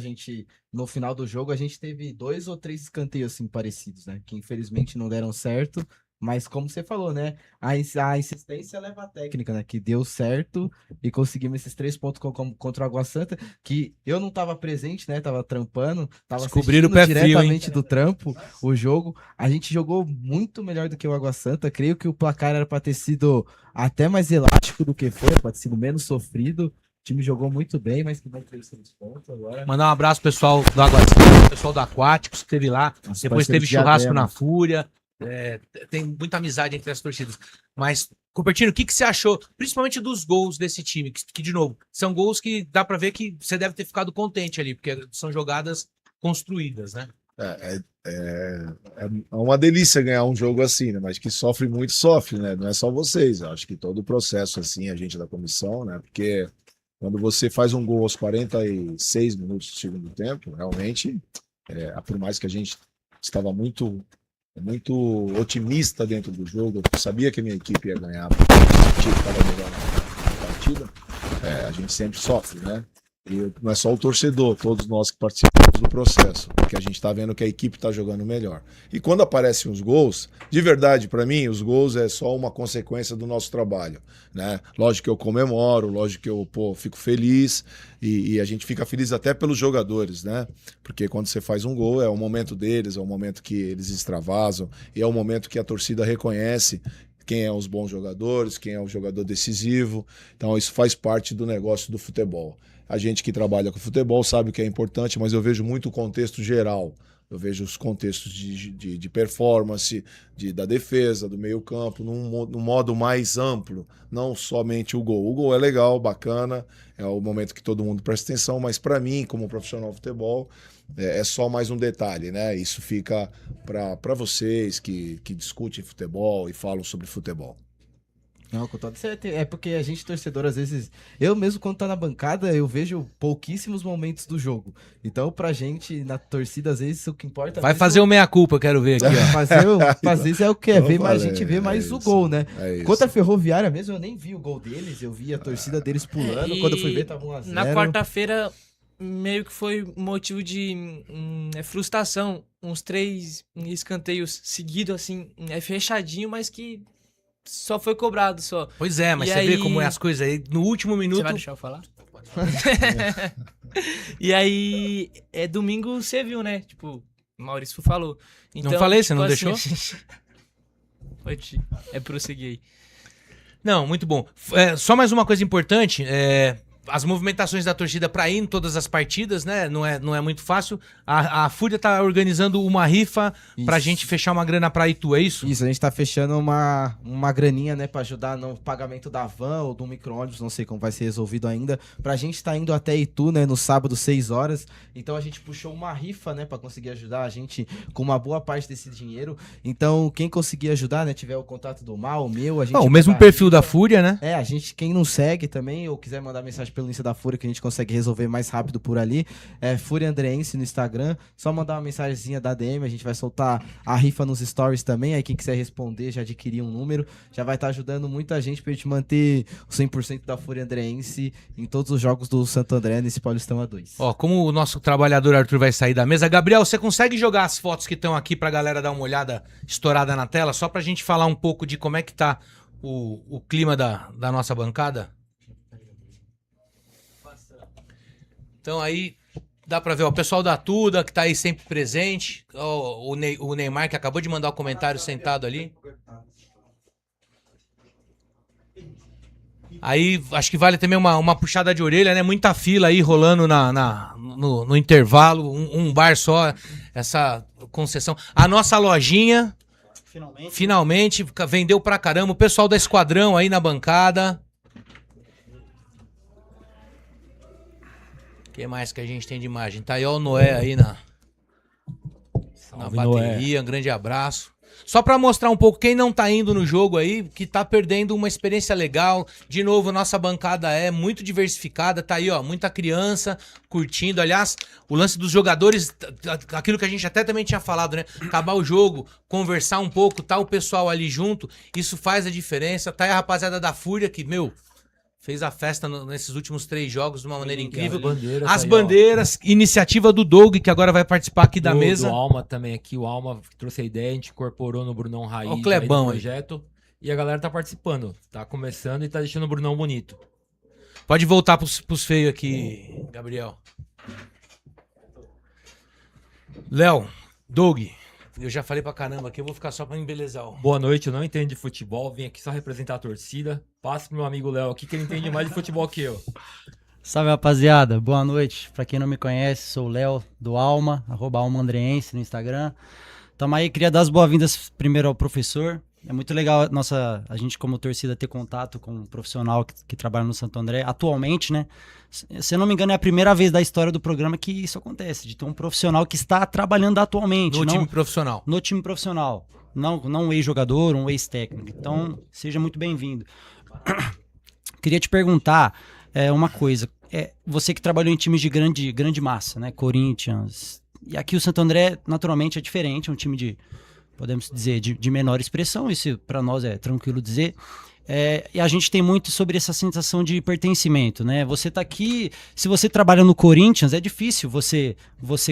no final do jogo, a gente teve 2 ou 3 escanteios assim parecidos, né? Que infelizmente não deram certo. Mas como você falou, né? A insistência leva a técnica, né? Que deu certo e conseguimos esses 3 pontos contra o Água Santa, que eu não tava presente, né? Tava trampando, tava Descobriram assistindo o pé frio, diretamente do trampo o jogo. A gente jogou muito melhor do que o Água Santa. Creio que o placar era para ter sido até mais elástico do que foi, para ter sido menos sofrido. time jogou muito bem, mas que não fez 3 pontos agora. Mandar um abraço pro pessoal do Água Santa, pessoal do Aquáticos, que esteve lá. Nosso Depois parceiro teve churrasco Diadema. na Fúria. Tem muita amizade entre as torcidas. Mas, Cupertino, o que você achou, principalmente dos gols desse time? Que, de novo, são gols que dá pra ver que você deve ter ficado contente ali, porque são jogadas construídas, né? É uma delícia ganhar um jogo assim, né? Mas que sofre muito, sofre, né? Não é só vocês. Eu acho que todo o processo, assim, a gente da comissão, né? Porque quando você faz um gol aos 46 minutos do segundo tempo, realmente, por mais que a gente estava muito otimista dentro do jogo, eu sabia que a minha equipe ia ganhar, porque eu sentia que estava melhor na partida, a gente sempre sofre, né? E não é só o torcedor, todos nós que participamos do processo, porque a gente está vendo que a equipe está jogando melhor. E quando aparecem os gols, de verdade, para mim, os gols é só uma consequência do nosso trabalho, né? Lógico que eu comemoro, lógico que eu fico feliz, e a gente fica feliz até pelos jogadores, né? Porque quando você faz um gol, é o momento deles, é o momento que eles extravasam, e é o momento que a torcida reconhece quem é os bons jogadores, quem é o jogador decisivo. Então isso faz parte do negócio do futebol. A gente que trabalha com futebol sabe o que é importante, mas eu vejo muito o contexto geral. Eu vejo os contextos de performance, da defesa, do meio-campo, num modo mais amplo, não somente o gol. O gol é legal, bacana, é o momento que todo mundo presta atenção, mas para mim, como profissional de futebol, é só mais um detalhe, né? Isso fica para vocês que discutem futebol e falam sobre futebol. Não, com toda certeza. É porque a gente, torcedor, às vezes. Eu mesmo, quando tá na bancada, eu vejo pouquíssimos momentos do jogo. Então, pra gente, na torcida, às vezes, o que importa. Vai fazer o meia-culpa, quero ver aqui, ó. Fazer isso é o que? Então, Ver mais, a valeu, gente vê mais isso, o gol, né? É isso. Contra a Ferroviária mesmo, eu nem vi o gol deles, eu vi a torcida deles pulando. Quando eu fui ver, tava 1-0. Na quarta-feira, meio que foi motivo de frustração. Uns 3 escanteios seguidos, assim, fechadinho, mas que só foi cobrado, só. Pois é, mas E você vê aí- como é as coisas aí. No último Você minuto. vai deixar eu falar? E aí, domingo você viu, né? Tipo, o Maurício falou. Então, Não falei, você não assim, deixou? Pode prosseguir aí. Não, muito bom. Só mais uma coisa importante, as movimentações da torcida para ir em todas as partidas, né? Não é muito fácil. A Fúria tá organizando uma rifa pra Isso. gente fechar uma grana pra Itu, é isso? Isso, a gente tá fechando uma graninha, né, pra ajudar no pagamento da van ou do micro-ônibus, não sei como vai ser resolvido ainda. Pra gente tá indo até Itu, né, no sábado, 6 horas. Então a gente puxou uma rifa, né, pra conseguir ajudar a gente com uma boa parte desse dinheiro. Então, quem conseguir ajudar, né, tiver o contato do Mal, o meu, a gente... O mesmo vai- perfil da Fúria, né? A gente, quem não segue também, ou quiser mandar mensagem pelo Insta da Fúria, que a gente consegue resolver mais rápido por ali, Fúria Andreense no Instagram, só mandar uma mensagenzinha da DM, a gente vai soltar a rifa nos stories também, aí quem quiser responder, já adquirir um número, já vai estar ajudando muita gente pra gente manter o 100% da Fúria Andreense em todos os jogos do Santo André nesse Paulistão A2. Ó, como o nosso trabalhador Arthur vai sair da mesa, Gabriel, você consegue jogar as fotos que estão aqui pra galera dar uma olhada estourada na tela, só pra gente falar um pouco de como é que tá o clima da nossa bancada? Então aí dá pra ver, ó, o pessoal da Tuda que tá aí sempre presente, ó, o Neymar que acabou de mandar o comentário sentado ali. Aí acho que vale também uma puxada de orelha, né? Muita fila aí rolando no intervalo, um bar só, essa concessão. A nossa lojinha, finalmente vendeu pra caramba. O pessoal da Esquadrão aí na bancada. O que mais que a gente tem de imagem? Tá aí ó, o Noé aí na Salve, bateria, um grande abraço. Só pra mostrar um pouco quem não tá indo no jogo aí, que tá perdendo uma experiência legal. De novo, nossa bancada é muito diversificada, tá aí, ó, muita criança curtindo. Aliás, o lance dos jogadores, aquilo que a gente até também tinha falado, né? Acabar o jogo, conversar um pouco, tá o pessoal ali junto, isso faz a diferença. Tá aí a rapaziada da Fúria que, fez a festa nesses últimos 3 jogos de uma maneira incrível. As bandeiras, iniciativa do Doug, que agora vai participar aqui da mesa. O Alma também aqui, o Alma trouxe a ideia, a gente incorporou no Brunão Raiz Ó o Clebão do aí. projeto. E a galera tá participando, tá começando e tá deixando o Brunão bonito. Pode voltar pros feios aqui, Gabriel. Léo, Doug, eu já falei pra caramba aqui, eu vou ficar só pra embelezar. Boa noite, eu não entendo de futebol, vim aqui só representar a torcida. Passa pro meu amigo Léo aqui que ele entende mais de futebol que eu. Salve, rapaziada. Boa noite. Pra quem não me conhece, sou o Léo do Alma, @almaandreense no Instagram. Tamo aí, queria dar as boas-vindas primeiro ao professor. É muito legal a gente como torcida ter contato com um profissional que trabalha no Santo André atualmente, né? Se eu não me engano, é a primeira vez da história do programa que isso acontece, de ter um profissional que está trabalhando atualmente. No time profissional. No time profissional. Não um ex-jogador, um ex-técnico. Então, seja muito bem-vindo. Queria te perguntar uma coisa. Você que trabalhou em times de grande massa, né? Corinthians. E aqui o Santo André, naturalmente, é diferente. É um time de, podemos dizer, de menor expressão. Isso para nós é tranquilo dizer. E a gente tem muito sobre essa sensação de pertencimento, né? Você tá aqui, se você trabalha no Corinthians, é difícil você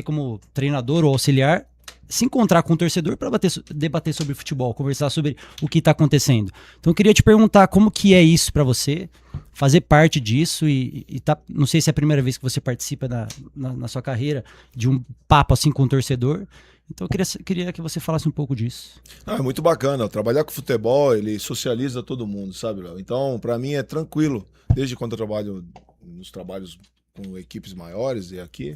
como treinador ou auxiliar se encontrar com o torcedor para debater sobre futebol, conversar sobre o que está acontecendo. Então eu queria te perguntar como que é isso para você, fazer parte disso e tá, não sei se é a primeira vez que você participa na sua carreira de um papo assim com o torcedor. Então eu queria que você falasse um pouco disso. É muito bacana. Trabalhar com futebol, ele socializa todo mundo, sabe, Léo? Então, para mim é tranquilo. Desde quando eu trabalho nos trabalhos com equipes maiores e aqui,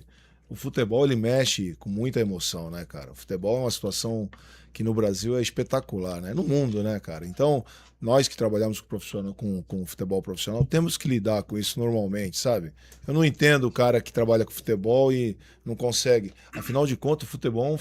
o futebol ele mexe com muita emoção, né, cara? O futebol é uma situação que no Brasil é espetacular, né? No mundo, né, cara? Então, nós que trabalhamos com futebol profissional temos que lidar com isso normalmente, sabe? Eu não entendo o cara que trabalha com futebol e não consegue. Afinal de contas, o futebol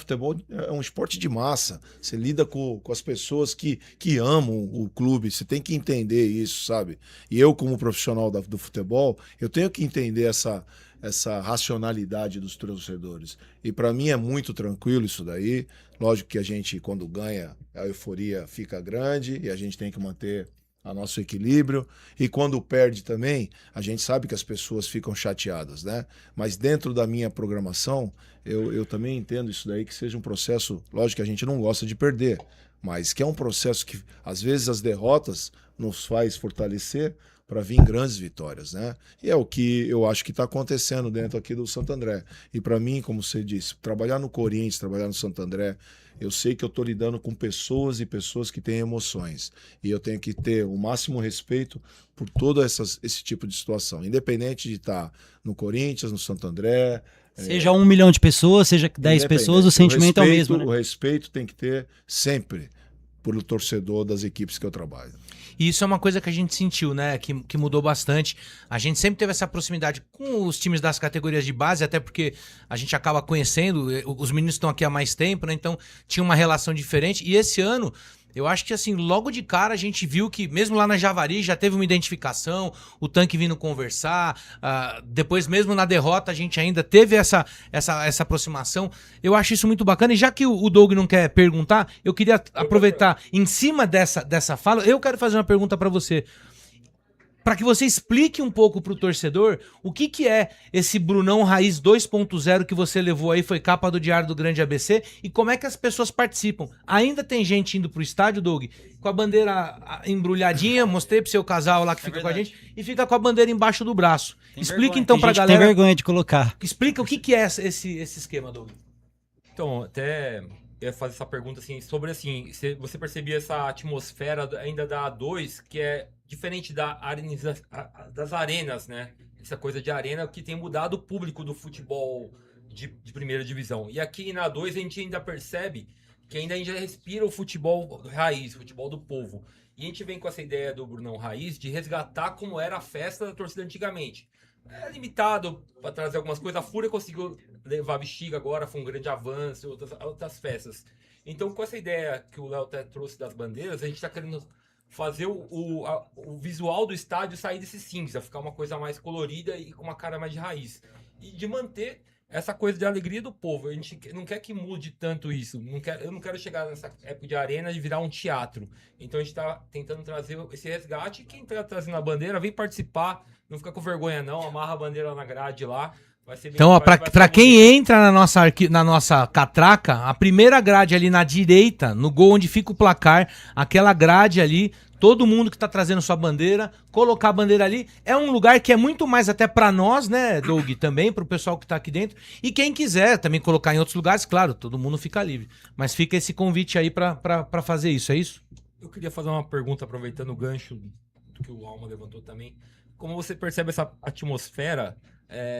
é um esporte de massa. Você lida com as pessoas que amam o clube. Você tem que entender isso, sabe? E eu, como profissional do futebol, eu tenho que entender essa racionalidade dos torcedores. E para mim é muito tranquilo isso daí. Lógico que a gente, quando ganha, a euforia fica grande e a gente tem que manter o nosso equilíbrio. E quando perde também, a gente sabe que as pessoas ficam chateadas, né? Mas dentro da minha programação, eu também entendo isso daí, que seja um processo, lógico que a gente não gosta de perder, mas que é um processo que, às vezes, as derrotas nos faz fortalecer para vir grandes vitórias, né? E é o que eu acho que está acontecendo dentro aqui do Santo André. E para mim, como você disse, trabalhar no Corinthians, trabalhar no Santo André, eu sei que eu estou lidando com pessoas e pessoas que têm emoções. E eu tenho que ter o máximo respeito por todo esse tipo de situação. Independente de estar no Corinthians, no Santo André. Seja 1 milhão de pessoas, seja 10 pessoas, o sentimento é o mesmo, né? O respeito tem que ter sempre pelo torcedor das equipes que eu trabalho. E isso é uma coisa que a gente sentiu, né? Que mudou bastante. A gente sempre teve essa proximidade com os times das categorias de base, até porque a gente acaba conhecendo, os meninos estão aqui há mais tempo, né? Então tinha uma relação diferente. E esse ano, eu acho que assim, logo de cara a gente viu que, mesmo lá na Javari, já teve uma identificação, o Tanque vindo conversar, depois mesmo na derrota a gente ainda teve essa aproximação. Eu acho isso muito bacana, e já que o Doug não quer perguntar, eu queria aproveitar em cima dessa fala, eu quero fazer uma pergunta para você. Para que você explique um pouco pro torcedor o que é esse Brunão Raiz 2.0 que você levou aí, foi capa do Diário do Grande ABC, e como é que as pessoas participam. Ainda tem gente indo pro estádio, Doug, com a bandeira embrulhadinha, mostrei pro seu casal lá que fica com a gente, e fica com a bandeira embaixo do braço. Explica então pra galera. Tem vergonha de colocar. Explica o que é esse esquema, Doug. Então, até eu ia fazer essa pergunta assim, sobre assim, se você percebia essa atmosfera ainda da A2, que é diferente das arenas, né? Essa coisa de arena que tem mudado o público do futebol de primeira divisão. E aqui na A2 a gente ainda percebe que ainda a gente respira o futebol raiz, o futebol do povo. E a gente vem com essa ideia do Brunão Raiz de resgatar como era a festa da torcida antigamente. É limitado para trazer algumas coisas. A Fúria conseguiu levar a Bexiga agora, foi um grande avanço, outras festas. Então, com essa ideia que o Léo até trouxe das bandeiras, a gente está querendo fazer o visual do estádio sair desse cinza, ficar uma coisa mais colorida e com uma cara mais de raiz. E de manter essa coisa de alegria do povo. A gente não quer que mude tanto isso. Eu não quero chegar nessa época de arena e virar um teatro. Então a gente está tentando trazer esse resgate. Quem está trazendo a bandeira, vem participar. Não fica com vergonha não, amarra a bandeira na grade lá. Vai ser bem, então, para quem entra na nossa catraca, a primeira grade ali na direita, no gol onde fica o placar, aquela grade ali, todo mundo que tá trazendo sua bandeira, colocar a bandeira ali, é um lugar que é muito mais até para nós, né, Doug, também, pro pessoal que tá aqui dentro, e quem quiser também colocar em outros lugares, claro, todo mundo fica livre, mas fica esse convite aí para fazer isso, é isso? Eu queria fazer uma pergunta, aproveitando o gancho que o Alma levantou também. como você percebe essa atmosfera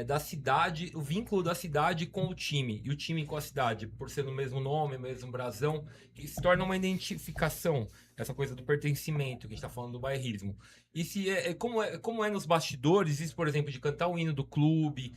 da cidade, o vínculo da cidade com o time, e o time com a cidade, por ser no mesmo nome, mesmo brasão, que se torna uma identificação, essa coisa do pertencimento, que a gente tá falando do bairrismo. E se como é nos bastidores, isso, por exemplo, de cantar o hino do clube,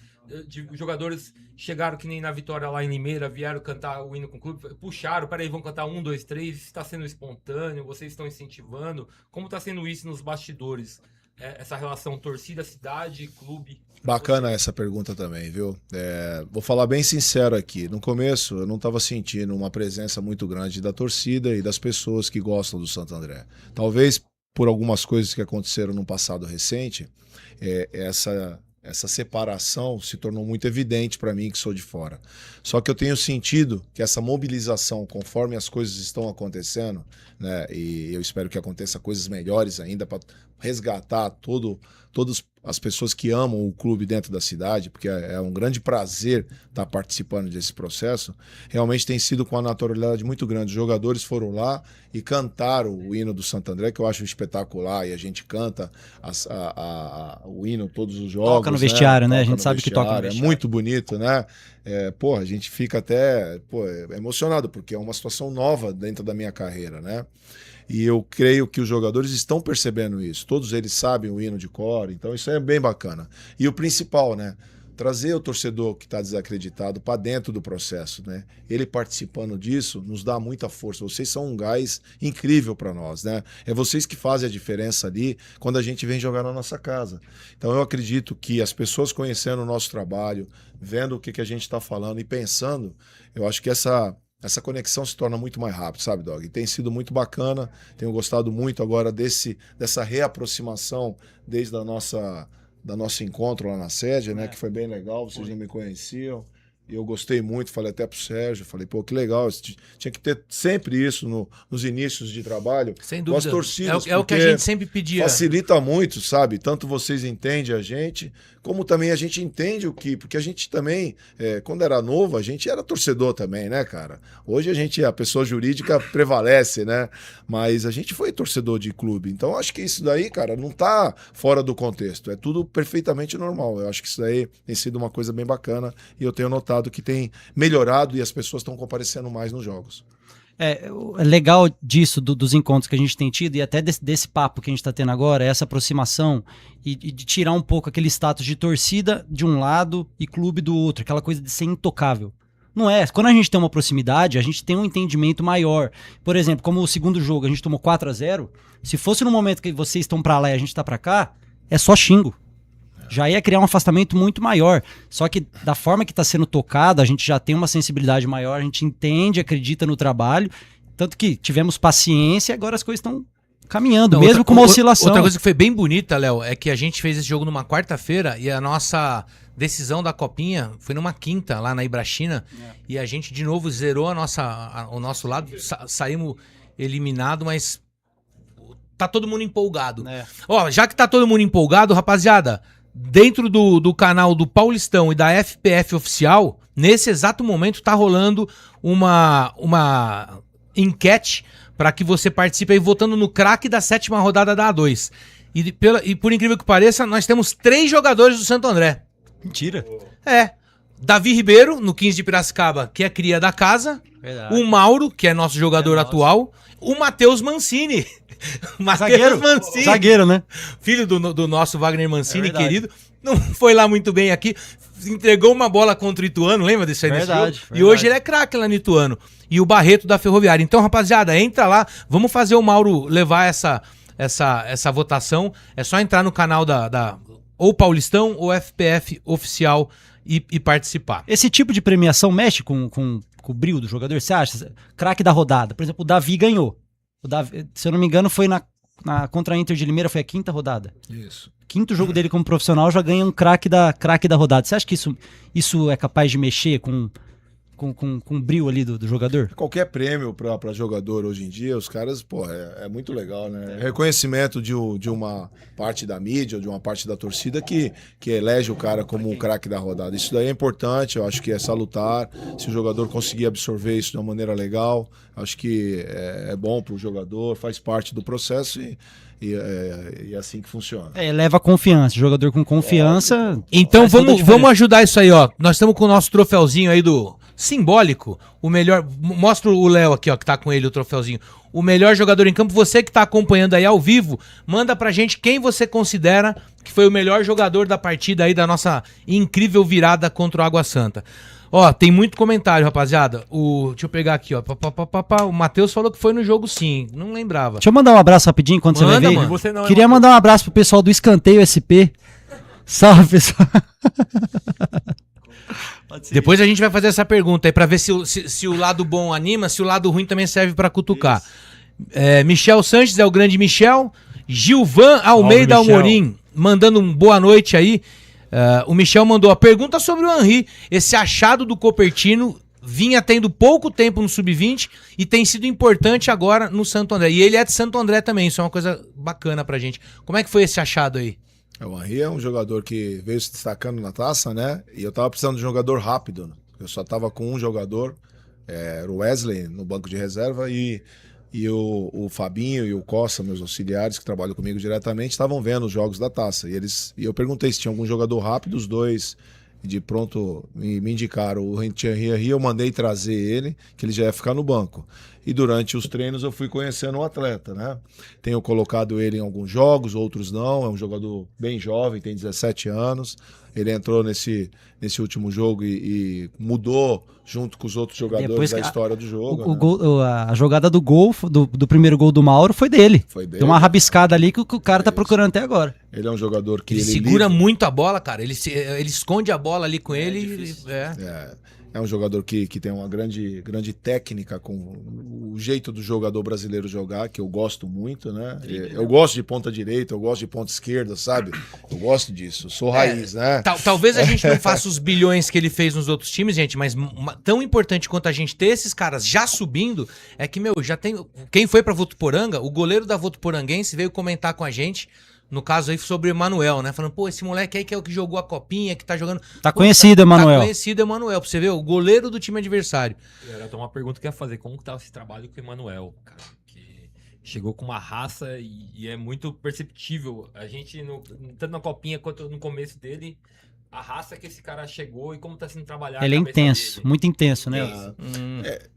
de jogadores chegaram que nem na Vitória lá em Limeira, vieram cantar o hino com o clube, puxaram, peraí, vão cantar 1, 2, 3, está sendo espontâneo, vocês estão incentivando, como tá sendo isso nos bastidores? Essa relação torcida, cidade, clube. Bacana essa pergunta também, viu? Vou falar bem sincero aqui. No começo, eu não estava sentindo uma presença muito grande da torcida e das pessoas que gostam do Santo André. Talvez por algumas coisas que aconteceram no passado recente, essa separação se tornou muito evidente para mim que sou de fora. Só que eu tenho sentido que essa mobilização, conforme as coisas estão acontecendo, né, e eu espero que aconteça coisas melhores ainda para resgatar todas as pessoas que amam o clube dentro da cidade, porque é um grande prazer estar participando desse processo, realmente tem sido com uma naturalidade muito grande. Os jogadores foram lá e cantaram o hino do Santo André, que eu acho espetacular, e a gente canta o hino todos os jogos. Toca no vestiário, né? A gente sabe que toca no vestiário. É muito bonito, né? A gente fica até emocionado, porque é uma situação nova dentro da minha carreira, né? E eu creio que os jogadores estão percebendo isso. Todos eles sabem o hino de cor, então isso é bem bacana. E o principal, né? Trazer o torcedor que está desacreditado para dentro do processo, né? Ele participando disso nos dá muita força. Vocês são um gás incrível para nós, né? É vocês que fazem a diferença ali quando a gente vem jogar na nossa casa. Então eu acredito que as pessoas conhecendo o nosso trabalho, vendo o que a gente está falando e pensando, eu acho que essa conexão se torna muito mais rápido, sabe, Dog? E tem sido muito bacana, tenho gostado muito agora dessa reaproximação desde da nosso encontro lá na sede, né? Que foi bem legal, vocês não me conheciam. Eu gostei muito, falei até pro Sérgio, falei, pô, que legal, tinha que ter sempre isso nos inícios de trabalho. Sem dúvida. Com as torcidas, é o que a gente sempre pedia. Facilita muito, sabe? Tanto vocês entendem a gente, como também a gente entende porque a gente também, quando era novo, a gente era torcedor também, né, cara? Hoje a pessoa jurídica prevalece, né? Mas a gente foi torcedor de clube, então acho que isso daí, cara, não tá fora do contexto, é tudo perfeitamente normal. Eu acho que isso daí tem sido uma coisa bem bacana e eu tenho notado que tem melhorado e as pessoas estão comparecendo mais nos jogos. É legal disso, dos encontros que a gente tem tido e até desse papo que a gente está tendo agora, essa aproximação e de tirar um pouco aquele status de torcida de um lado e clube do outro, aquela coisa de ser intocável. Não é. Quando a gente tem uma proximidade, a gente tem um entendimento maior. Por exemplo, como o segundo jogo, a gente tomou 4-0, se fosse no momento que vocês estão para lá e a gente está para cá, é só xingo. Já ia criar um afastamento muito maior. Só que da forma que está sendo tocado, a gente já tem uma sensibilidade maior, a gente entende, acredita no trabalho. Tanto que tivemos paciência e agora as coisas estão caminhando, mesmo com uma oscilação. Outra coisa que foi bem bonita, Léo, é que a gente fez esse jogo numa quarta-feira e a nossa decisão da Copinha foi numa quinta, lá na Ibrachina. E a gente de novo zerou o nosso lado, saímos eliminados, mas tá todo mundo empolgado. Ó, já que tá todo mundo empolgado, rapaziada, dentro do canal do Paulistão e da FPF Oficial, nesse exato momento tá rolando uma enquete para que você participe aí votando no craque da 7ª rodada da A2. E por incrível que pareça, nós temos 3 jogadores do Santo André. Mentira. Davi Ribeiro, no 15 de Piracicaba, que é cria da casa. Verdade. O Mauro, que é nosso jogador atual. O Matheus Mancini. Zagueiro. Mancini. Zagueiro, né? Filho do nosso Wagner Mancini, verdade. querido. Não foi lá muito bem aqui. Entregou uma bola contra o Ituano, lembra disso aí? Verdade, nesse jogo? verdade. E hoje ele é craque lá no Ituano. E o Barreto da Ferroviária. Então, rapaziada, entra lá. Vamos fazer o Mauro levar essa votação. É só entrar no canal da ou Paulistão ou FPF Oficial e participar. Esse tipo de premiação mexe com o brilho do jogador? Você acha? Craque da rodada. Por exemplo, o Davi ganhou. O Davi, se eu não me engano, foi contra a Inter de Limeira, foi a 5ª rodada. Isso. 5º jogo dele como profissional, já ganha um craque da rodada. Você acha que isso é capaz de mexer com com brio ali do jogador? Qualquer prêmio para jogador hoje em dia, os caras, pô, é muito legal, né? Reconhecimento de uma parte da mídia, de uma parte da torcida que elege o cara como o craque da rodada. Isso daí é importante, eu acho que é salutar. Se o jogador conseguir absorver isso de uma maneira legal, acho que é bom para o jogador, faz parte do processo e é assim que funciona. Eleva a confiança, jogador com confiança. Então faz toda a vamos diferença. ajudar isso aí, ó. Nós estamos com o nosso troféuzinho aí do simbólico, o melhor. Mostra o Léo aqui, ó, que tá com ele o troféuzinho. O melhor jogador em campo, você que tá acompanhando aí ao vivo, manda pra gente quem você considera que foi o melhor jogador da partida aí da nossa incrível virada contra o Água Santa. Ó, tem muito comentário, rapaziada. Deixa eu pegar aqui, ó. O Matheus falou que foi no jogo sim, não lembrava. Deixa eu mandar um abraço rapidinho enquanto Manda, você vai ver. mano. Você não é Queria mandar um abraço pro pessoal do Escanteio SP. Salve, pessoal. Depois a gente vai fazer essa pergunta aí pra ver se o lado bom anima, se o lado ruim também serve pra cutucar. Michel Sanches é o grande Michel. Gilvan Almeida Michel. Almorim mandando um boa noite aí. O Michel mandou a pergunta sobre o Henry. Esse achado do Copertino vinha tendo pouco tempo no Sub-20 e tem sido importante agora no Santo André. E ele é de Santo André também, isso é uma coisa bacana pra gente. Como é que foi esse achado aí? O Henry é um jogador que veio se destacando na taça, né? E eu tava precisando de um jogador rápido. Né? Eu só tava com um jogador, era o Wesley, no banco de reserva, e o Fabinho e o Costa, meus auxiliares, que trabalham comigo diretamente, estavam vendo os jogos da taça. E eu perguntei se tinha algum jogador rápido, os dois de pronto me indicaram o Thierry, eu mandei trazer ele, que ele já ia ficar no banco. E durante os treinos eu fui conhecendo o atleta, né? Tenho colocado ele em alguns jogos, outros não. É um jogador bem jovem, tem 17 anos. Ele entrou nesse último jogo e mudou junto com os outros jogadores Depois da que história do jogo. né? A jogada do gol, do primeiro gol do Mauro foi dele. Foi dele. Tem uma rabiscada ali que o cara tá procurando até agora. Ele é um jogador que Ele segura muito a bola, cara. Ele esconde a bola ali com ele. É um jogador que tem uma grande técnica com o jeito do jogador brasileiro jogar, que eu gosto muito, né? Eu gosto de ponta direita, eu gosto de ponta esquerda, sabe? Eu gosto disso, eu sou raiz, né? Talvez a gente não faça os bilhões que ele fez nos outros times, gente, mas tão importante quanto a gente ter esses caras já subindo, é que, já tem... Quem foi pra Votuporanga, o goleiro da Votuporanguense veio comentar com a gente, no caso aí sobre o Emanuel, né? Falando, pô, esse moleque aí que é o que jogou a copinha, que tá jogando... Tá conhecido, Emanuel. Tá conhecido, Emanuel, pra você ver, o goleiro do time adversário. Era até uma pergunta que eu ia fazer, como que tá esse trabalho com o Emanuel, cara? Que chegou com uma raça e é muito perceptível. A gente, tanto na copinha quanto no começo dele, a raça que esse cara chegou e como tá sendo trabalhado. Ele é intenso, muito intenso, né?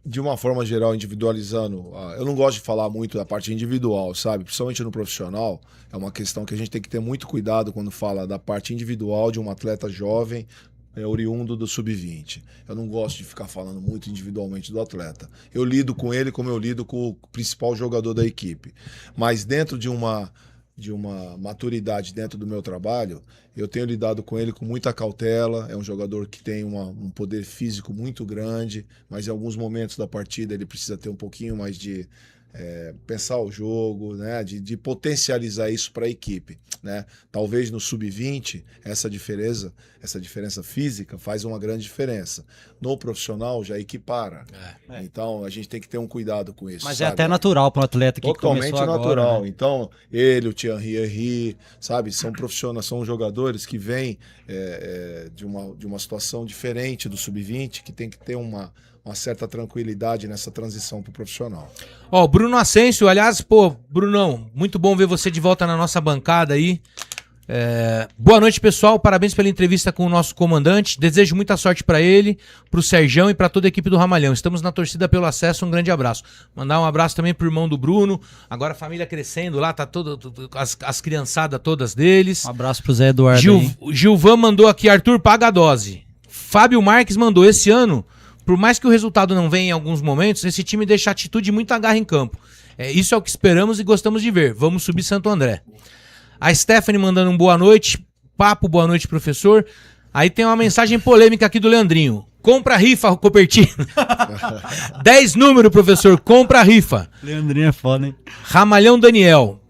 De uma forma geral, individualizando, eu não gosto de falar muito da parte individual, sabe? Principalmente no profissional, é uma questão que a gente tem que ter muito cuidado quando fala da parte individual de um atleta jovem, oriundo do Sub-20. Eu não gosto de ficar falando muito individualmente do atleta. Eu lido com ele como eu lido com o principal jogador da equipe. Mas dentro de uma maturidade dentro do meu trabalho, eu tenho lidado com ele com muita cautela. É um jogador que tem um poder físico muito grande, mas em alguns momentos da partida ele precisa ter um pouquinho mais de pensar o jogo, né? de potencializar isso para a equipe. Né? Talvez no Sub-20 essa diferença física faz uma grande diferença. No profissional já equipara. Então a gente tem que ter um cuidado com isso. Mas sabe? é até natural para um atleta que Totalmente começou natural. agora, né? Então, ele, o Thierry, sabe, são profissionais, são jogadores que vêm de uma situação diferente do Sub-20, que tem que ter uma certa tranquilidade nessa transição pro profissional. Ó, o Bruno Ascencio, aliás, pô, Brunão, muito bom ver você de volta na nossa bancada aí. Boa noite, pessoal. Parabéns pela entrevista com o nosso comandante. Desejo muita sorte pra ele, pro Serjão e pra toda a equipe do Ramalhão. Estamos na torcida pelo acesso. Um grande abraço. Mandar um abraço também pro irmão do Bruno. Agora a família crescendo lá, tá toda as criançadas todas deles. Um abraço pro Zé Eduardo. Gilvan mandou aqui, Arthur, paga a dose. Fábio Marques mandou, esse ano, por mais que o resultado não venha em alguns momentos, esse time deixa atitude e muita garra em campo. Isso é o que esperamos e gostamos de ver. Vamos subir Santo André. A Stephanie mandando um boa noite. Papo, boa noite, professor. Aí tem uma mensagem polêmica aqui do Leandrinho. Compra a rifa, Copertino. 10 número, professor. Compra a rifa. Leandrinho é foda, hein? Ramalhão Daniel.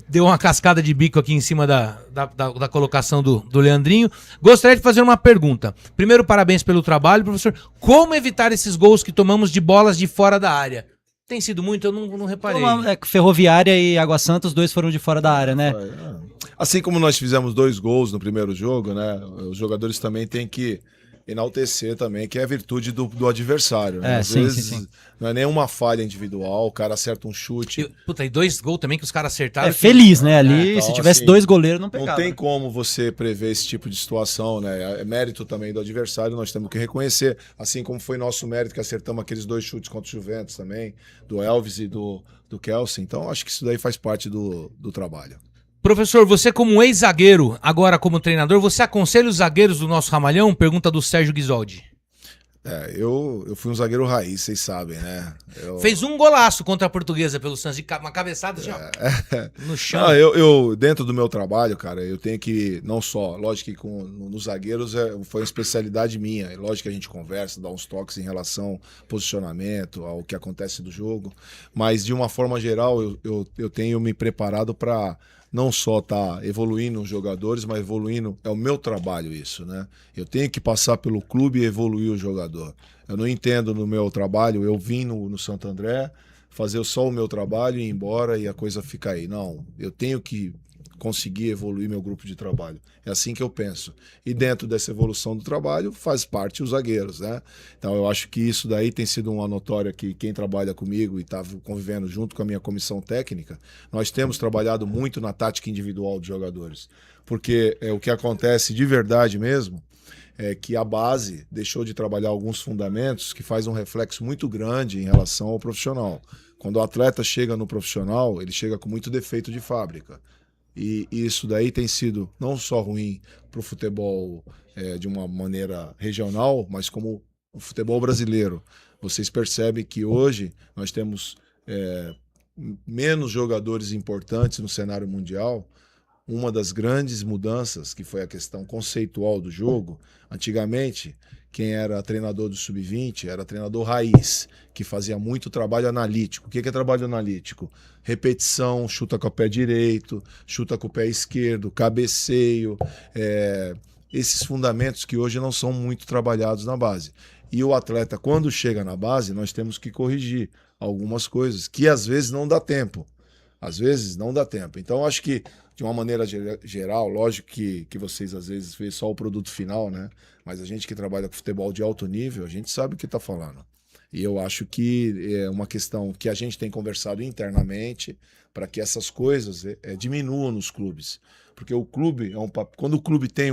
deu uma cascada de bico aqui em cima da colocação do Leandrinho. Gostaria de fazer uma pergunta. Primeiro, parabéns pelo trabalho, professor. Como evitar esses gols que tomamos de bolas de fora da área? Tem sido muito? Eu não reparei. Ferroviária e Água Santa, os dois foram de fora da área, né? Assim como nós fizemos 2 gols no primeiro jogo, né? Os jogadores também têm que enaltecer também, que é a virtude do adversário. Né? Às vezes não é nenhuma falha individual, o cara acerta um chute. E 2 gols também que os caras acertaram. É feliz, né? Ali, então, se tivesse assim, 2 goleiros, não pegava. Não tem como você prever esse tipo de situação, né? É mérito também do adversário, nós temos que reconhecer. Assim como foi nosso mérito que acertamos aqueles 2 chutes contra o Juventus também, do Elvis e do Kelsen. Então, acho que isso daí faz parte do trabalho. Professor, você como ex-zagueiro, agora como treinador, você aconselha os zagueiros do nosso ramalhão? Pergunta do Sérgio Guisoldi. Eu fui um zagueiro raiz, vocês sabem, né? Fez um golaço contra a Portuguesa pelo Santos, uma cabeçada assim, ó, no chão. Eu, dentro do meu trabalho, cara, eu tenho que, não só, lógico que nos zagueiros foi uma especialidade minha, é lógico que a gente conversa, dá uns toques em relação ao posicionamento, ao que acontece do jogo, mas de uma forma geral eu tenho me preparado para não só tá evoluindo os jogadores, mas evoluindo, é o meu trabalho isso, né? Eu tenho que passar pelo clube e evoluir o jogador. Eu não entendo no meu trabalho, eu vim no Santo André fazer só o meu trabalho e ir embora e a coisa fica aí. Não, eu tenho que conseguir evoluir meu grupo de trabalho. É assim que eu penso. E dentro dessa evolução do trabalho faz parte os zagueiros, né? Então eu acho que isso daí tem sido uma notória que quem trabalha comigo e está convivendo junto com a minha comissão técnica, nós temos trabalhado muito na tática individual dos jogadores. Porque o que acontece de verdade mesmo é que a base deixou de trabalhar alguns fundamentos que faz um reflexo muito grande em relação ao profissional. Quando o atleta chega no profissional, ele chega com muito defeito de fábrica. E isso daí tem sido não só ruim para o futebol de uma maneira regional, mas como o futebol brasileiro. Vocês percebem que hoje nós temos menos jogadores importantes no cenário mundial. Uma das grandes mudanças, que foi a questão conceitual do jogo, antigamente, quem era treinador do Sub-20 era treinador raiz, que fazia muito trabalho analítico. O que é trabalho analítico? Repetição, chuta com o pé direito, chuta com o pé esquerdo, cabeceio, esses fundamentos que hoje não são muito trabalhados na base. E o atleta, quando chega na base, nós temos que corrigir algumas coisas, que às vezes não dá tempo. Às vezes não dá tempo. Então, acho que, de uma maneira geral, lógico que vocês às vezes vê só o produto final, né? Mas a gente que trabalha com futebol de alto nível, a gente sabe o que está falando. E eu acho que é uma questão que a gente tem conversado internamente para que essas coisas diminuam nos clubes. Porque o clube quando o clube tem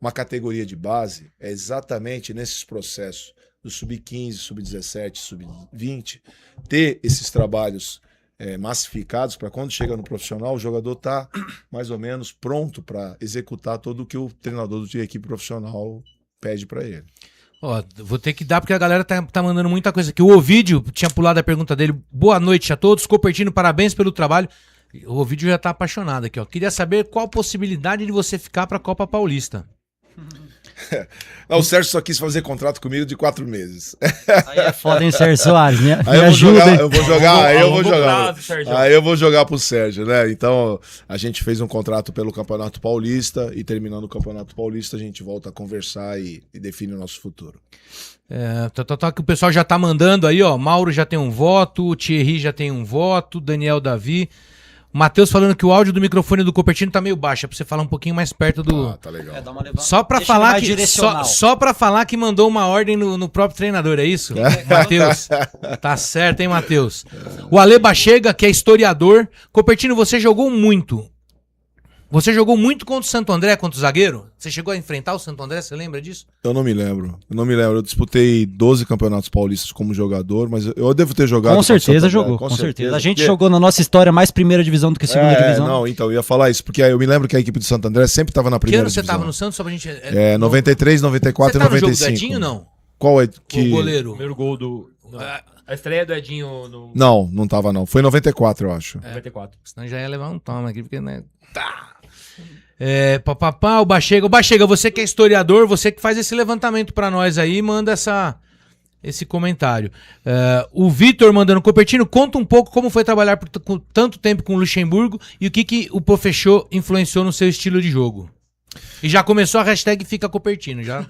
uma categoria de base, é exatamente nesses processos do sub-15, sub-17, sub-20, ter esses trabalhos massificados para quando chega no profissional, o jogador está mais ou menos pronto para executar tudo o que o treinador de equipe profissional pede para ele. Ó, vou ter que dar porque a galera tá mandando muita coisa aqui. O Ovidio tinha pulado a pergunta dele. Boa noite a todos. Copertino, parabéns pelo trabalho. O Ovidio já tá apaixonado aqui, ó. Queria saber qual a possibilidade de você ficar para a Copa Paulista. Não, o Sérgio só quis fazer contrato comigo de 4 meses. Aí é foda, hein, Sérgio Soares, né? Aí eu vou jogar pro Sérgio, né? Então, a gente fez um contrato pelo Campeonato Paulista e terminando o Campeonato Paulista, a gente volta a conversar e define o nosso futuro. Que o pessoal já tá mandando aí, ó. Mauro já tem um voto, o Thierry já tem um voto, Daniel Davi. O Matheus falando que o áudio do microfone do Copertino tá meio baixo, é pra você falar um pouquinho mais perto do... Ah, tá legal. Dá uma levada. Só pra falar que mandou uma ordem no próprio treinador, é isso? Matheus. Tá certo, hein, Matheus? O Ale Bachega, que é historiador. Copertino, você jogou muito. Você jogou muito contra o Santo André, contra o zagueiro? Você chegou a enfrentar o Santo André, você lembra disso? Eu não me lembro. Eu disputei 12 campeonatos paulistas como jogador, mas eu devo ter jogado. Com certeza jogou, com certeza. A gente jogou na nossa história mais primeira divisão do que segunda divisão. Não, então, eu ia falar isso, porque eu me lembro que a equipe do Santo André sempre estava na primeira divisão. Que ano você tava no Santos, só pra gente... 93, 94 e 95. Você tá no jogo do Edinho, não? Qual é que... O goleiro. O primeiro gol do... A estreia do Edinho no... Não tava não. Foi em 94, eu acho. 94. Senão já ia levar um toma aqui, porque... Né? Tá... o Bachega, você que é historiador, você que faz esse levantamento pra nós aí, manda essa esse comentário. O Vitor mandando: Copertino, conta um pouco como foi trabalhar com tanto tempo com o Luxemburgo e o que o Pofechô influenciou no seu estilo de jogo. E já começou a hashtag Fica Copertino, já.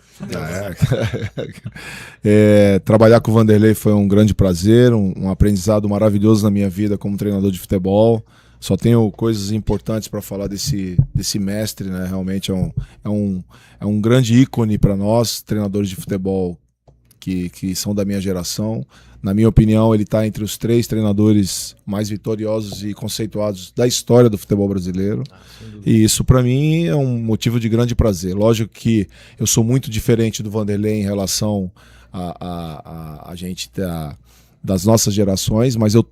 Trabalhar com o Vanderlei foi um grande prazer, um aprendizado maravilhoso na minha vida como treinador de futebol. Só tenho coisas importantes para falar desse mestre, né? Realmente é um grande ícone para nós, treinadores de futebol que são da minha geração. Na minha opinião, ele está entre os 3 treinadores mais vitoriosos e conceituados da história do futebol brasileiro. E isso, para mim, é um motivo de grande prazer. Lógico que eu sou muito diferente do Vanderlei em relação a gente das nossas gerações, mas eu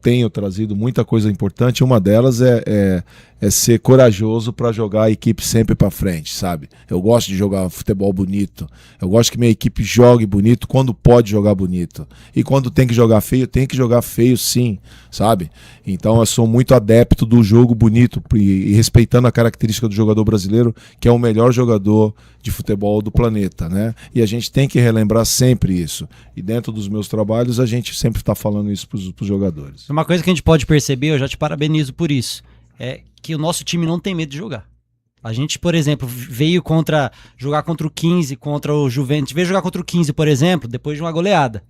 tenho trazido muita coisa importante. Uma delas é ser corajoso para jogar a equipe sempre para frente, sabe? Eu gosto de jogar futebol bonito. Eu gosto que minha equipe jogue bonito quando pode jogar bonito. E quando tem que jogar feio, tem que jogar feio sim, sabe? Então eu sou muito adepto do jogo bonito e respeitando a característica do jogador brasileiro, que é o melhor jogador de futebol do planeta, né? E a gente tem que relembrar sempre isso. E dentro dos meus trabalhos, a gente sempre está falando isso para os jogadores. Uma coisa que a gente pode perceber, eu já te parabenizo por isso, é que o nosso time não tem medo de jogar. A gente, por exemplo, veio jogar contra o 15, contra o Juventus, veio jogar contra o 15, por exemplo, depois de uma goleada.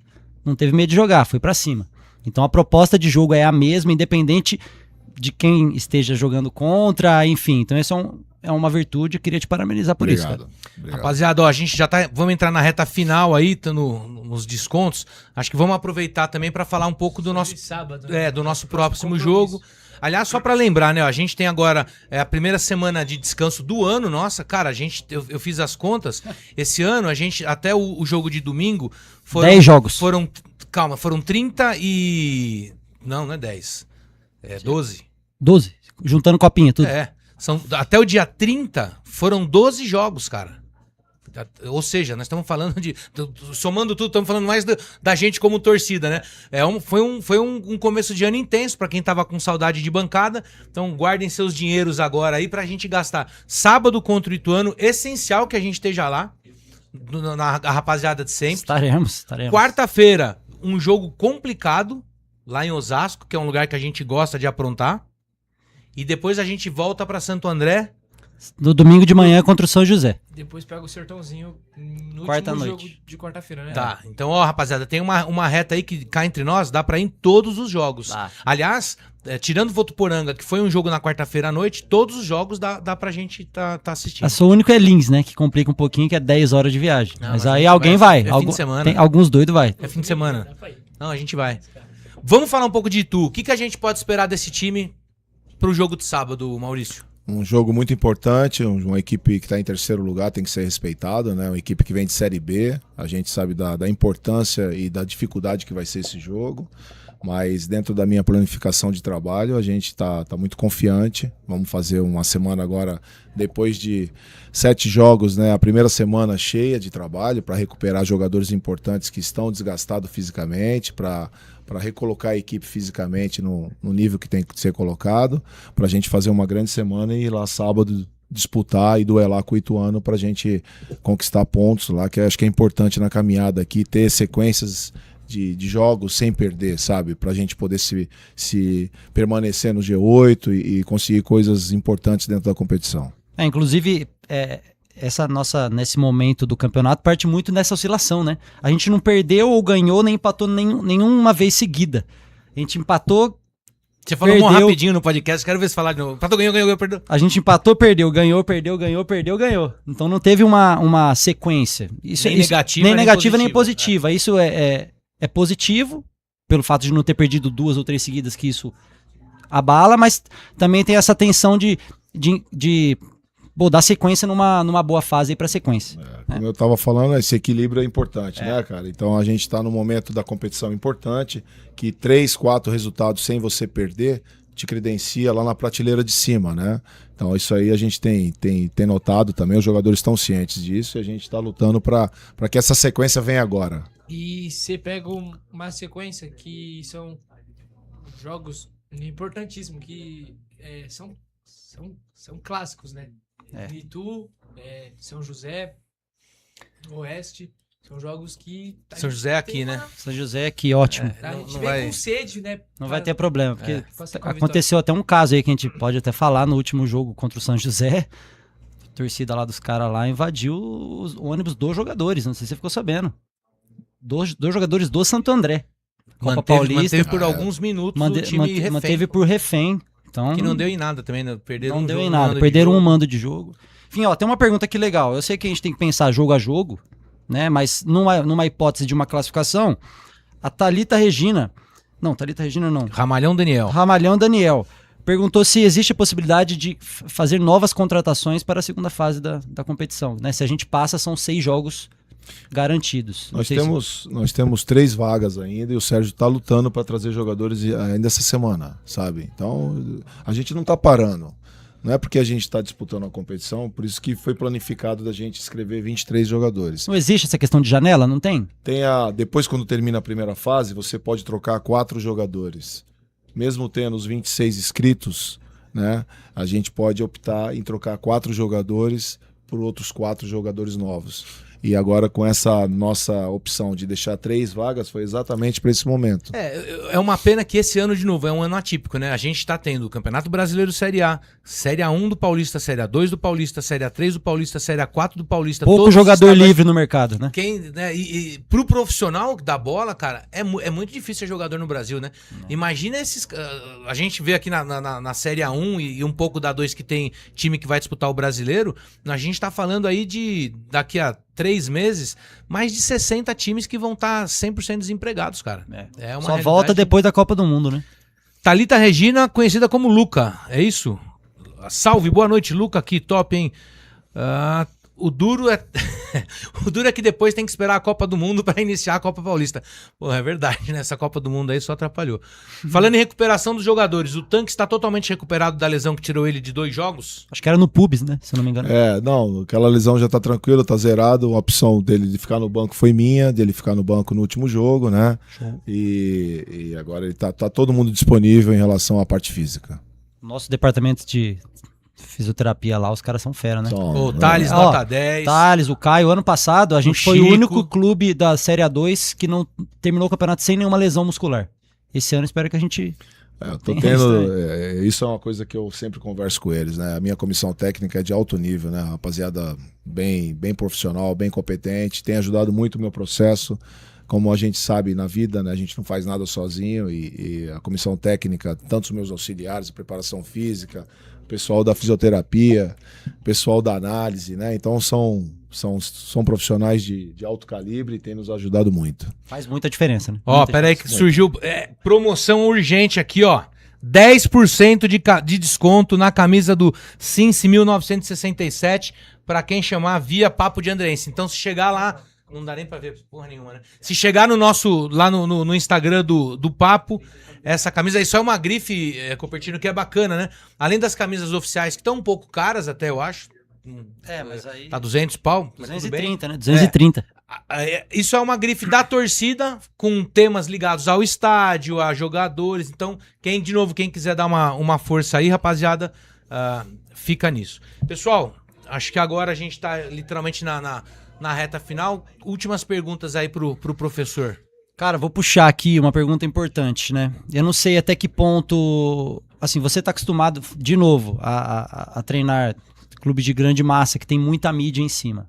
Não teve medo de jogar, foi pra cima. Então a proposta de jogo é a mesma, independente de quem esteja jogando contra, enfim. Então essa é uma virtude, eu queria te parabenizar por isso, cara. Obrigado. Rapaziada, ó, a gente já vamos entrar na reta final aí, nos descontos. Acho que vamos aproveitar também para falar um pouco do nosso Sábado, né? do nosso próximo jogo. Aliás, só para lembrar, né, ó, a gente tem agora a primeira semana de descanso do ano. Nossa, cara, eu fiz as contas. Esse ano a gente até o jogo de domingo foram 10 jogos. Foram 30 e não é 10. É 12. 12, juntando copinha, tudo. Até o dia 30 foram 12 jogos, cara. Ou seja, nós estamos falando somando tudo, estamos falando mais da gente como torcida, né? Foi um começo de ano intenso para quem tava com saudade de bancada. Então guardem seus dinheiros agora aí pra gente gastar. Sábado contra o Ituano, essencial que a gente esteja lá, a rapaziada de sempre. Estaremos. Quarta-feira, um jogo complicado lá em Osasco, que é um lugar que a gente gosta de aprontar. E depois a gente volta para Santo André. No domingo de manhã contra o São José. Depois pega o Sertãozinho no Quarta último noite. jogo de quarta-feira, né? Tá, então, ó, rapaziada, tem uma reta aí que cá entre nós, dá pra ir em todos os jogos. Aliás, tirando o Votuporanga, que foi um jogo na quarta-feira à noite, todos os jogos dá pra gente tá assistindo. O único é Lins, né? Que complica um pouquinho, que é 10 horas de viagem. Não, mas a aí gente alguém vai. fim de semana. Tem alguns doidos vai. É fim de semana. Não, a gente vai. Vamos falar um pouco de Itu. O que a gente pode esperar desse time pro jogo de sábado, Maurício? Um jogo muito importante, uma equipe que está em terceiro lugar tem que ser respeitada, né? Uma equipe que vem de Série B, a gente sabe da importância e da dificuldade que vai ser esse jogo, mas dentro da minha planificação de trabalho a gente tá muito confiante. Vamos fazer uma semana agora, depois de 7 jogos, né? A primeira semana cheia de trabalho para recuperar jogadores importantes que estão desgastados fisicamente, para recolocar a equipe fisicamente no nível que tem que ser colocado, para a gente fazer uma grande semana e ir lá sábado disputar e duelar com o Ituano para a gente conquistar pontos lá, que eu acho que é importante na caminhada aqui, ter sequências de jogos sem perder, sabe? Para a gente poder se permanecer no G8 e conseguir coisas importantes dentro da competição. Inclusive, nesse momento do campeonato parte muito nessa oscilação, né? A gente não perdeu ou ganhou nem empatou nenhuma vez seguida. A gente empatou. Você falou rapidinho no podcast, quero ver se falar de novo. Empatou, ganhou, perdeu. A gente empatou, perdeu, ganhou. Então não teve uma sequência. Nem negativa nem positiva. Isso é positivo, pelo fato de não ter perdido 2 ou 3 seguidas, que isso abala, mas também tem essa tensão de dar sequência numa boa fase aí pra sequência. Como eu tava falando, esse equilíbrio é importante, né, cara? Então a gente tá num momento da competição importante, que 3, 4 resultados sem você perder te credencia lá na prateleira de cima, né? Então isso aí a gente tem notado também, os jogadores estão cientes disso e a gente tá lutando para que essa sequência venha agora. E você pega uma sequência que são jogos importantíssimos, que são clássicos, né? Itu, São José, Oeste. São jogos que... a São gente José aqui, tem né? uma- São José, que ótimo. A Não- gente não vem vai- com sede, né? Não vai ter problema, porque Passar com a aconteceu até um caso aí que a gente pode até falar no último jogo contra o São José. A torcida lá dos caras lá invadiu o ônibus dos jogadores, não sei se você ficou sabendo. Dos jogadores do Santo André. Copa Paulista. Manteve por alguns minutos o time refém. Manteve por refém. Então, Que não deu em nada também, né? Perderam não um deu jogo, em um nada. mando de Perderam um jogo. mando de jogo. Enfim, ó, tem uma pergunta aqui legal. Eu sei que a gente tem que pensar jogo a jogo, né? Mas numa hipótese de uma classificação, a Thalita Regina. Não, Thalita Regina não. Ramalhão Daniel. Ramalhão Daniel perguntou se existe a possibilidade de fazer novas contratações para a segunda fase da competição, né? Se a gente passa, são 6 jogos garantidos. Não Nós sei se- nós temos 3 vagas ainda e o Sérgio está lutando para trazer jogadores ainda essa semana, sabe? Então, a gente não está parando. Não é porque a gente está disputando a competição, por isso que foi planificado da gente escrever 23 jogadores. Não existe essa questão de janela, não tem? Depois, quando termina a primeira fase, você pode trocar 4 jogadores. Mesmo tendo os 26 inscritos, né, a gente pode optar em trocar 4 jogadores por outros 4 jogadores novos. E agora, com essa nossa opção de deixar 3 vagas, foi exatamente para esse momento. É uma pena que esse ano, de novo, é um ano atípico, né? A gente tá tendo o Campeonato Brasileiro Série A, Série A1 do Paulista, Série A2 do Paulista, Série A3 do Paulista, Série A4 do Paulista. Pouco todos os jogador estaduais. livre no mercado, né? Né, e pro profissional da bola, cara, é muito difícil ser jogador no Brasil, né? Imagina esses. A gente vê aqui na Série A1 e um pouco da 2 que tem time que vai disputar o brasileiro. A gente tá falando aí de daqui a 3 meses, mais de 60 times que vão estar 100% desempregados, cara. É uma Só realidade. volta depois da Copa do Mundo, né? Thalita Regina, conhecida como Luca, é isso? Salve, boa noite, Luca, aqui, top, hein? O duro é o duro é que depois tem que esperar a Copa do Mundo para iniciar a Copa Paulista. Pô, é verdade, né? Essa Copa do Mundo aí só atrapalhou. Falando em recuperação dos jogadores, o Tanque está totalmente recuperado da lesão que tirou ele de 2 jogos? Acho que era no Pubs, né? Se eu não me engano. Não, aquela lesão já tá tranquila, tá zerado. A opção dele de ficar no banco foi minha, dele ficar no banco no último jogo, né? E agora ele tá todo mundo disponível em relação à parte física. Nosso departamento de fisioterapia lá, os caras são fera, né? O Thales, Ó, nota 10. Thales, o Caio, ano passado a gente foi o Chico. único clube da Série A2 que não terminou o campeonato sem nenhuma lesão muscular. Esse ano espero que a gente... Eu tô Tem tendo. Isso é uma coisa que eu sempre converso com eles, né? A minha comissão técnica é de alto nível, né? Rapaziada bem profissional, bem competente, tem ajudado muito o meu processo. Como a gente sabe na vida, né? A gente não faz nada sozinho e a comissão técnica, tanto os meus auxiliares, preparação física, pessoal da fisioterapia, pessoal da análise, né? Então são profissionais de alto calibre e têm nos ajudado muito. Faz muita diferença, né? Ó, Muita peraí que diferença. surgiu promoção urgente aqui, ó. 10% de desconto na camisa do Cincy 1967 para quem chamar via Papo de Andrense. Então, se chegar lá, não dá nem pra ver porra nenhuma, né? Se chegar no nosso, lá no Instagram do Papo, essa camisa, isso é uma grife, Copertino, que é bacana, né? Além das camisas oficiais, que estão um pouco caras até, eu acho. Mas aí... Tá 200 pau, mas tudo bem. 230, né? 230. Isso é uma grife da torcida, com temas ligados ao estádio, a jogadores. Então, quem quiser dar uma força aí, rapaziada, fica nisso. Pessoal, acho que agora a gente tá literalmente na reta final. Últimas perguntas aí pro professor. Cara, vou puxar aqui uma pergunta importante, né? Eu não sei até que ponto... Assim, você tá acostumado, de novo, a treinar clube de grande massa, que tem muita mídia em cima.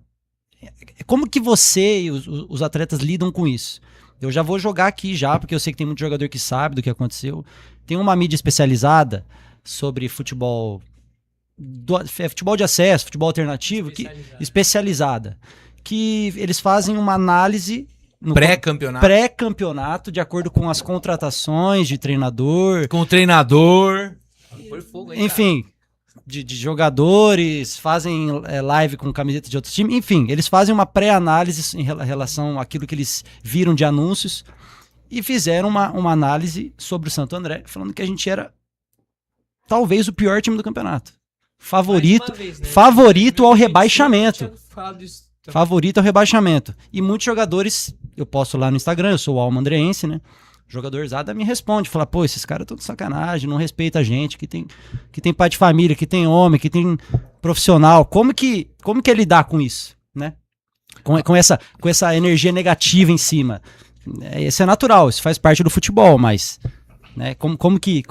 Como que você e os atletas lidam com isso? Eu já vou jogar aqui já, porque eu sei que tem muito jogador que sabe do que aconteceu. Tem uma mídia especializada sobre futebol... futebol de acesso, futebol alternativo, especializada. Que eles fazem uma análise... no pré-campeonato, de acordo com as contratações de treinador. Com o treinador. Põe fogo aí, enfim, de jogadores, fazem live com camiseta de outros times. Enfim, eles fazem uma pré-análise em relação àquilo que eles viram de anúncios e fizeram uma análise sobre o Santo André, falando que a gente era talvez o pior time do campeonato. Favorito ao rebaixamento. Favorito ao rebaixamento. E muitos jogadores, eu posto lá no Instagram, eu sou o Alma Andreense, né? Jogadorzada me responde, fala, pô, esses caras estão de sacanagem, não respeita a gente, que tem pai de família, que tem homem, que tem profissional. Como que é lidar com isso, né? com essa energia negativa em cima. Isso é natural, isso faz parte do futebol, mas né, como que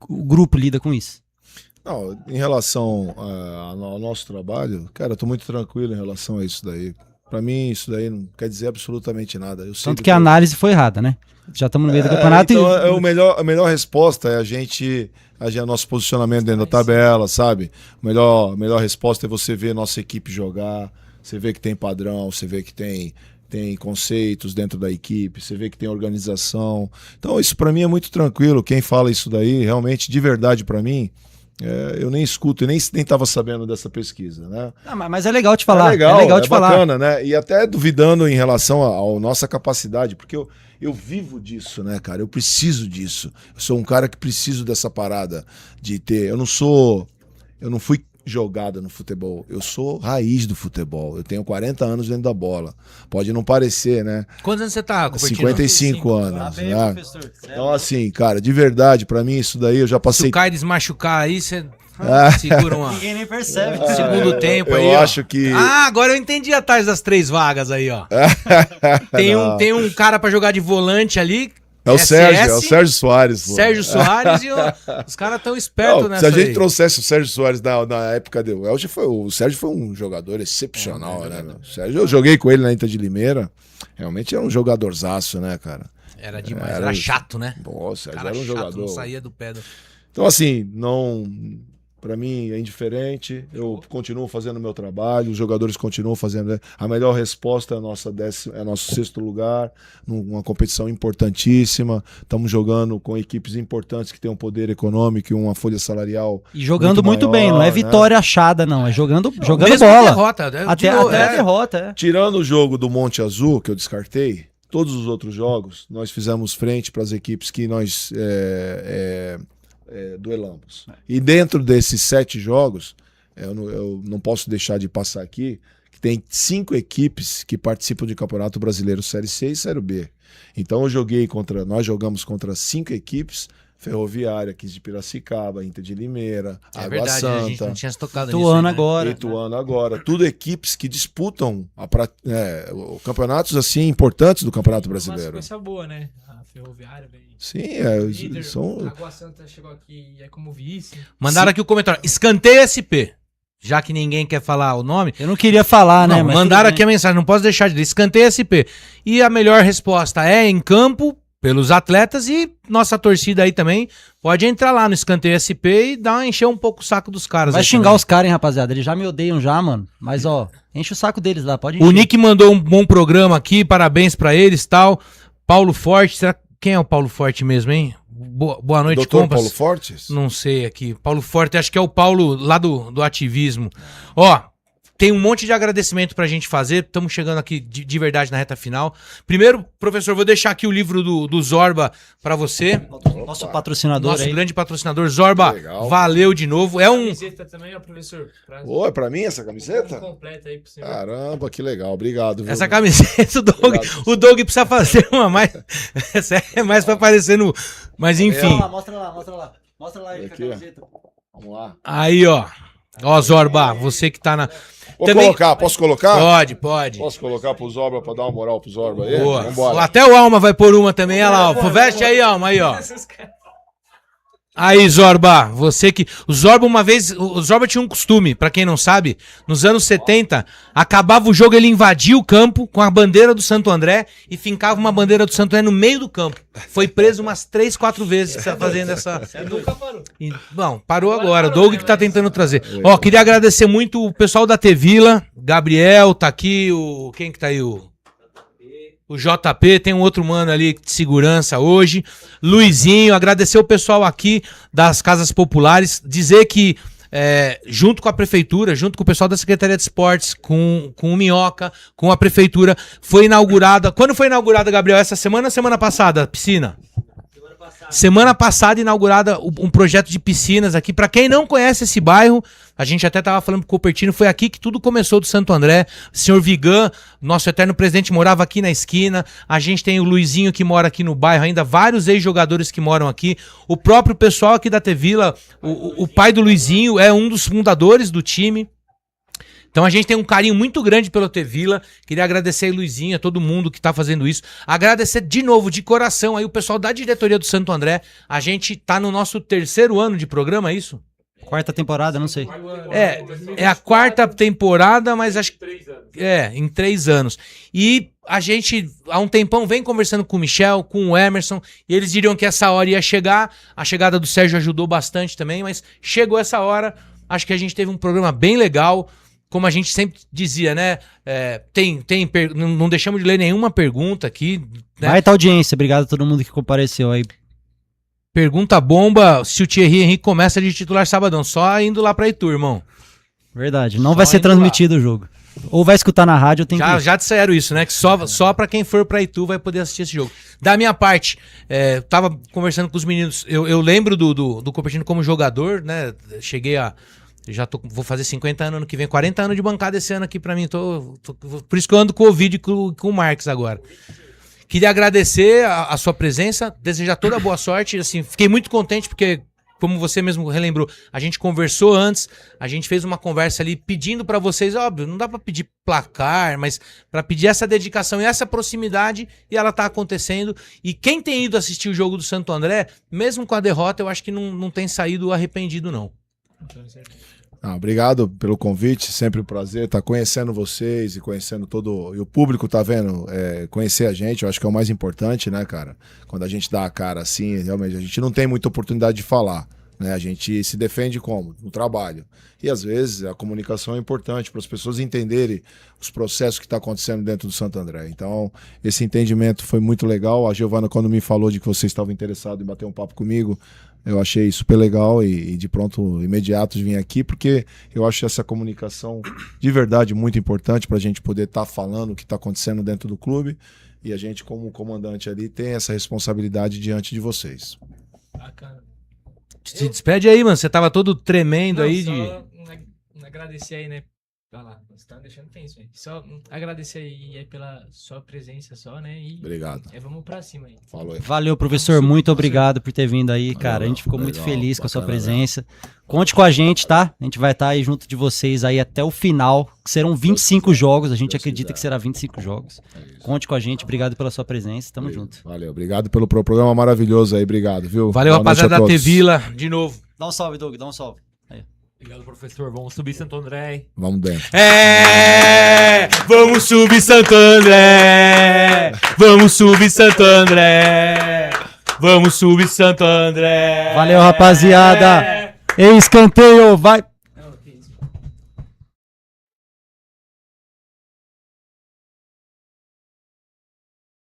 o grupo lida com isso? Não, em relação ao nosso trabalho, cara, eu tô muito tranquilo em relação a isso daí. Pra mim, isso daí não quer dizer absolutamente nada. Eu sei Tanto que a análise foi errada, né? Já estamos no meio do campeonato então, e... a melhor resposta é a nosso posicionamento dentro da tabela, sabe? A melhor resposta é você ver nossa equipe jogar, você vê que tem padrão, você vê que tem conceitos dentro da equipe, você vê que tem organização. Então, isso pra mim é muito tranquilo. Quem fala isso daí, realmente, de verdade pra mim, eu nem escuto, nem estava sabendo dessa pesquisa, né? Mas é legal te falar. É legal te falar. Bacana, né? E até duvidando em relação à nossa capacidade, porque eu vivo disso, né, cara? Eu preciso disso. Eu sou um cara que preciso dessa parada de ter. Eu não fui jogada no futebol. Eu sou raiz do futebol. Eu tenho 40 anos dentro da bola. Pode não parecer, né? Quantos anos você tá, Cupertino? 55 anos. Tá bem, Né? professor. Então, assim, cara, de verdade, pra mim, isso daí eu já Se passei. o Caires machucar aí, você segura uma... Ninguém nem percebe. Segundo tempo aí, Eu ó. acho que. Agora eu entendi atrás das 3 vagas aí, ó. Tem um cara pra jogar de volante ali. É o Sérgio, SS, é o Sérgio Soares. Pô. Sérgio Soares e os caras tão espertos Não, nessa se a gente aí. trouxesse o Sérgio Soares na época do Elche, o Sérgio foi um jogador excepcional, né? Meu? O Sérgio, eu joguei com ele na Inter de Limeira. Realmente era um jogadorzaço, né, cara? Era demais, era chato, né? Pô, o Sérgio Cara era um chato, jogador. não saía do pé do... Então, assim, não. Pra mim é indiferente, eu continuo fazendo o meu trabalho, os jogadores continuam fazendo. A melhor resposta é nosso 6º lugar, numa competição importantíssima. Estamos jogando com equipes importantes que têm um poder econômico e uma folha salarial. E jogando muito maior, bem, não é né? vitória achada, não. É jogando Mesmo bola. a derrota, né? Até a derrota, Tirando o jogo do Monte Azul, que eu descartei, todos os outros jogos nós fizemos frente para as equipes que nós duelamos. E dentro desses 7 jogos, eu não posso deixar de passar aqui, que tem 5 equipes que participam de Campeonato Brasileiro Série C e Série B. Então nós jogamos contra 5 equipes, Ferroviária, 15 de Piracicaba, Inter de Limeira, Água verdade, a gente Santa, não tinha se tocado Ituano nisso aí, né? agora. agora. Tudo equipes que disputam campeonatos assim importantes do Campeonato Uma Brasileiro. sequência boa, né? A Ferroviária, velho. Sim, Líder, são. Água Santa chegou aqui e é como vice. Mandaram aqui o comentário. Escanteio SP. Já que ninguém quer falar o nome. Eu não queria falar, né? Não, mas mandaram tudo aqui a mensagem, não posso deixar de ler. Escanteio SP. E a melhor resposta é em campo, pelos atletas, e nossa torcida aí também pode entrar lá no Escanteio SP e encher um pouco o saco dos caras. Vai aí xingar também. os caras, hein, rapaziada. Eles já me odeiam já, mano. Mas, ó, enche o saco deles lá, pode O encher. Nick mandou um bom programa aqui, parabéns pra eles e tal. Paulo Forte, quem é o Paulo Forte mesmo, hein? Boa noite, Doutor compas. Paulo Fortes? Não sei aqui. Paulo Forte, acho que é o Paulo lá do ativismo. Ó, tem um monte de agradecimento pra gente fazer. Estamos chegando aqui de verdade na reta final. Primeiro, professor, vou deixar aqui o livro do Zorba pra você. Nosso patrocinador Nosso aí. grande patrocinador. Zorba, Legal. valeu de novo. É um... Camiseta também, ó, professor. Ô, é pra mim essa camiseta? Completa aí pro senhor. Caramba, que legal. Obrigado. Viu? Essa camiseta, Obrigado. o Doug precisa fazer uma mais... Essa é mais pra aparecer no... Mas enfim. Mostra lá. Mostra lá aí Aqui, ó. Vamos lá. Aí, ó. Ó, Zorba, você que tá na... Posso colocar? Pode. Posso colocar pro Zorba pra dar uma moral pro Zorba aí? Boa. Vambora. Até o Alma vai pôr uma também, olha lá, ó. Veste aí, Alma, aí, ó. Aí, Zorba, você que... O Zorba uma vez... O Zorba tinha um costume, pra quem não sabe, nos anos 70, acabava o jogo, ele invadia o campo com a bandeira do Santo André e fincava uma bandeira do Santo André no meio do campo. Foi preso umas 3, 4 vezes fazendo essa... Nunca parou. Bom, parou agora. O Doug que tá tentando trazer. Ó, queria agradecer muito o pessoal da T-Vila. Gabriel tá aqui, quem que tá aí? O JP, tem um outro mano ali de segurança hoje. Luizinho, agradecer o pessoal aqui das Casas Populares. Dizer que, junto com a Prefeitura, junto com o pessoal da Secretaria de Esportes, com o Minhoca, com a Prefeitura, foi inaugurada... Quando foi inaugurada, Gabriel? Essa semana ou semana passada? A piscina? Semana passada inaugurada um projeto de piscinas aqui. Pra quem não conhece esse bairro, a gente até tava falando com o Cupertino, foi aqui que tudo começou do Santo André. O senhor Vigan, nosso eterno presidente, morava aqui na esquina. A gente tem o Luizinho que mora aqui no bairro ainda, vários ex-jogadores que moram aqui. O próprio pessoal aqui da T-Vila, o pai do Luizinho é um dos fundadores do time. Então a gente tem um carinho muito grande pelo T-Vila. Queria agradecer aí, Luizinha, todo mundo que tá fazendo isso. Agradecer de novo, de coração, aí o pessoal da diretoria do Santo André. A gente tá no nosso 3º ano de programa, é isso? 4ª temporada, não sei. É a 4ª temporada, mas acho que... em 3 anos. E a gente, há um tempão, vem conversando com o Michel, com o Emerson, e eles diriam que essa hora ia chegar. A chegada do Sérgio ajudou bastante também, mas chegou essa hora. Acho que a gente teve um programa bem legal. Como a gente sempre dizia, né? Não deixamos de ler nenhuma pergunta aqui. Né? Vai tá audiência, obrigado a todo mundo que compareceu aí. Pergunta bomba se o Thierry Henry começa de titular sabadão. Só indo lá pra Itu, irmão. Verdade, não Só vai ser indo transmitido o jogo. Ou vai escutar na rádio ou tem que ir. Já disseram isso, né? Que só pra quem for pra Itu vai poder assistir esse jogo. Da minha parte, tava conversando com os meninos. Eu lembro do Cupertino como jogador, né? Cheguei a... Vou fazer 50 anos ano que vem, 40 anos de bancada esse ano aqui pra mim. Por isso que eu ando com o Ovidio e com o Marques agora. Queria agradecer a sua presença, desejar toda a boa sorte. Assim, fiquei muito contente porque, como você mesmo relembrou, a gente conversou antes, a gente fez uma conversa ali pedindo pra vocês, óbvio, não dá pra pedir placar, mas pra pedir essa dedicação e essa proximidade, e ela tá acontecendo. E quem tem ido assistir o jogo do Santo André, mesmo com a derrota, eu acho que não tem saído arrependido, não. Obrigado pelo convite, sempre um prazer estar conhecendo vocês e conhecendo e o público tá vendo, conhecer a gente, eu acho que é o mais importante, né, cara? Quando a gente dá a cara assim, realmente, a gente não tem muita oportunidade de falar, né? A gente se defende como? No trabalho. E às vezes a comunicação é importante para as pessoas entenderem os processos que estão acontecendo dentro do Santo André. Então, esse entendimento foi muito legal. A Giovana, quando me falou de que vocês estavam interessados em bater um papo comigo, eu achei super legal e de pronto, imediato, vim aqui, porque eu acho essa comunicação de verdade muito importante para a gente poder estar falando o que está acontecendo dentro do clube, e a gente, como comandante ali, tem essa responsabilidade diante de vocês. Bacana. Se despede aí, mano. Você tava todo tremendo aí. Só agradecer aí, né? Olha lá, você tá me deixando tenso aí. Só agradecer aí pela sua presença só, né? E Obrigado. Vamos pra cima aí. Falou aí. Valeu, professor, muito obrigado por ter vindo aí, cara. A gente ficou muito feliz com a sua presença. Conte com a gente, tá? A gente vai estar aí junto de vocês aí até o final, que serão 25 jogos. A gente acredita que será 25 jogos. Conte com a gente, obrigado pela sua presença. Tamo junto. Valeu, obrigado pelo programa maravilhoso aí, obrigado, viu? Valeu, Boa noite rapaziada a da todos. T-Vila, de novo. Dá um salve, Doug, dá um salve. Obrigado, professor. Vamos subir Santo André, hein? Vamos dentro. Vamos subir Santo André. Vamos subir Santo André. Vamos subir Santo André. Valeu, rapaziada. Escanteio, vai.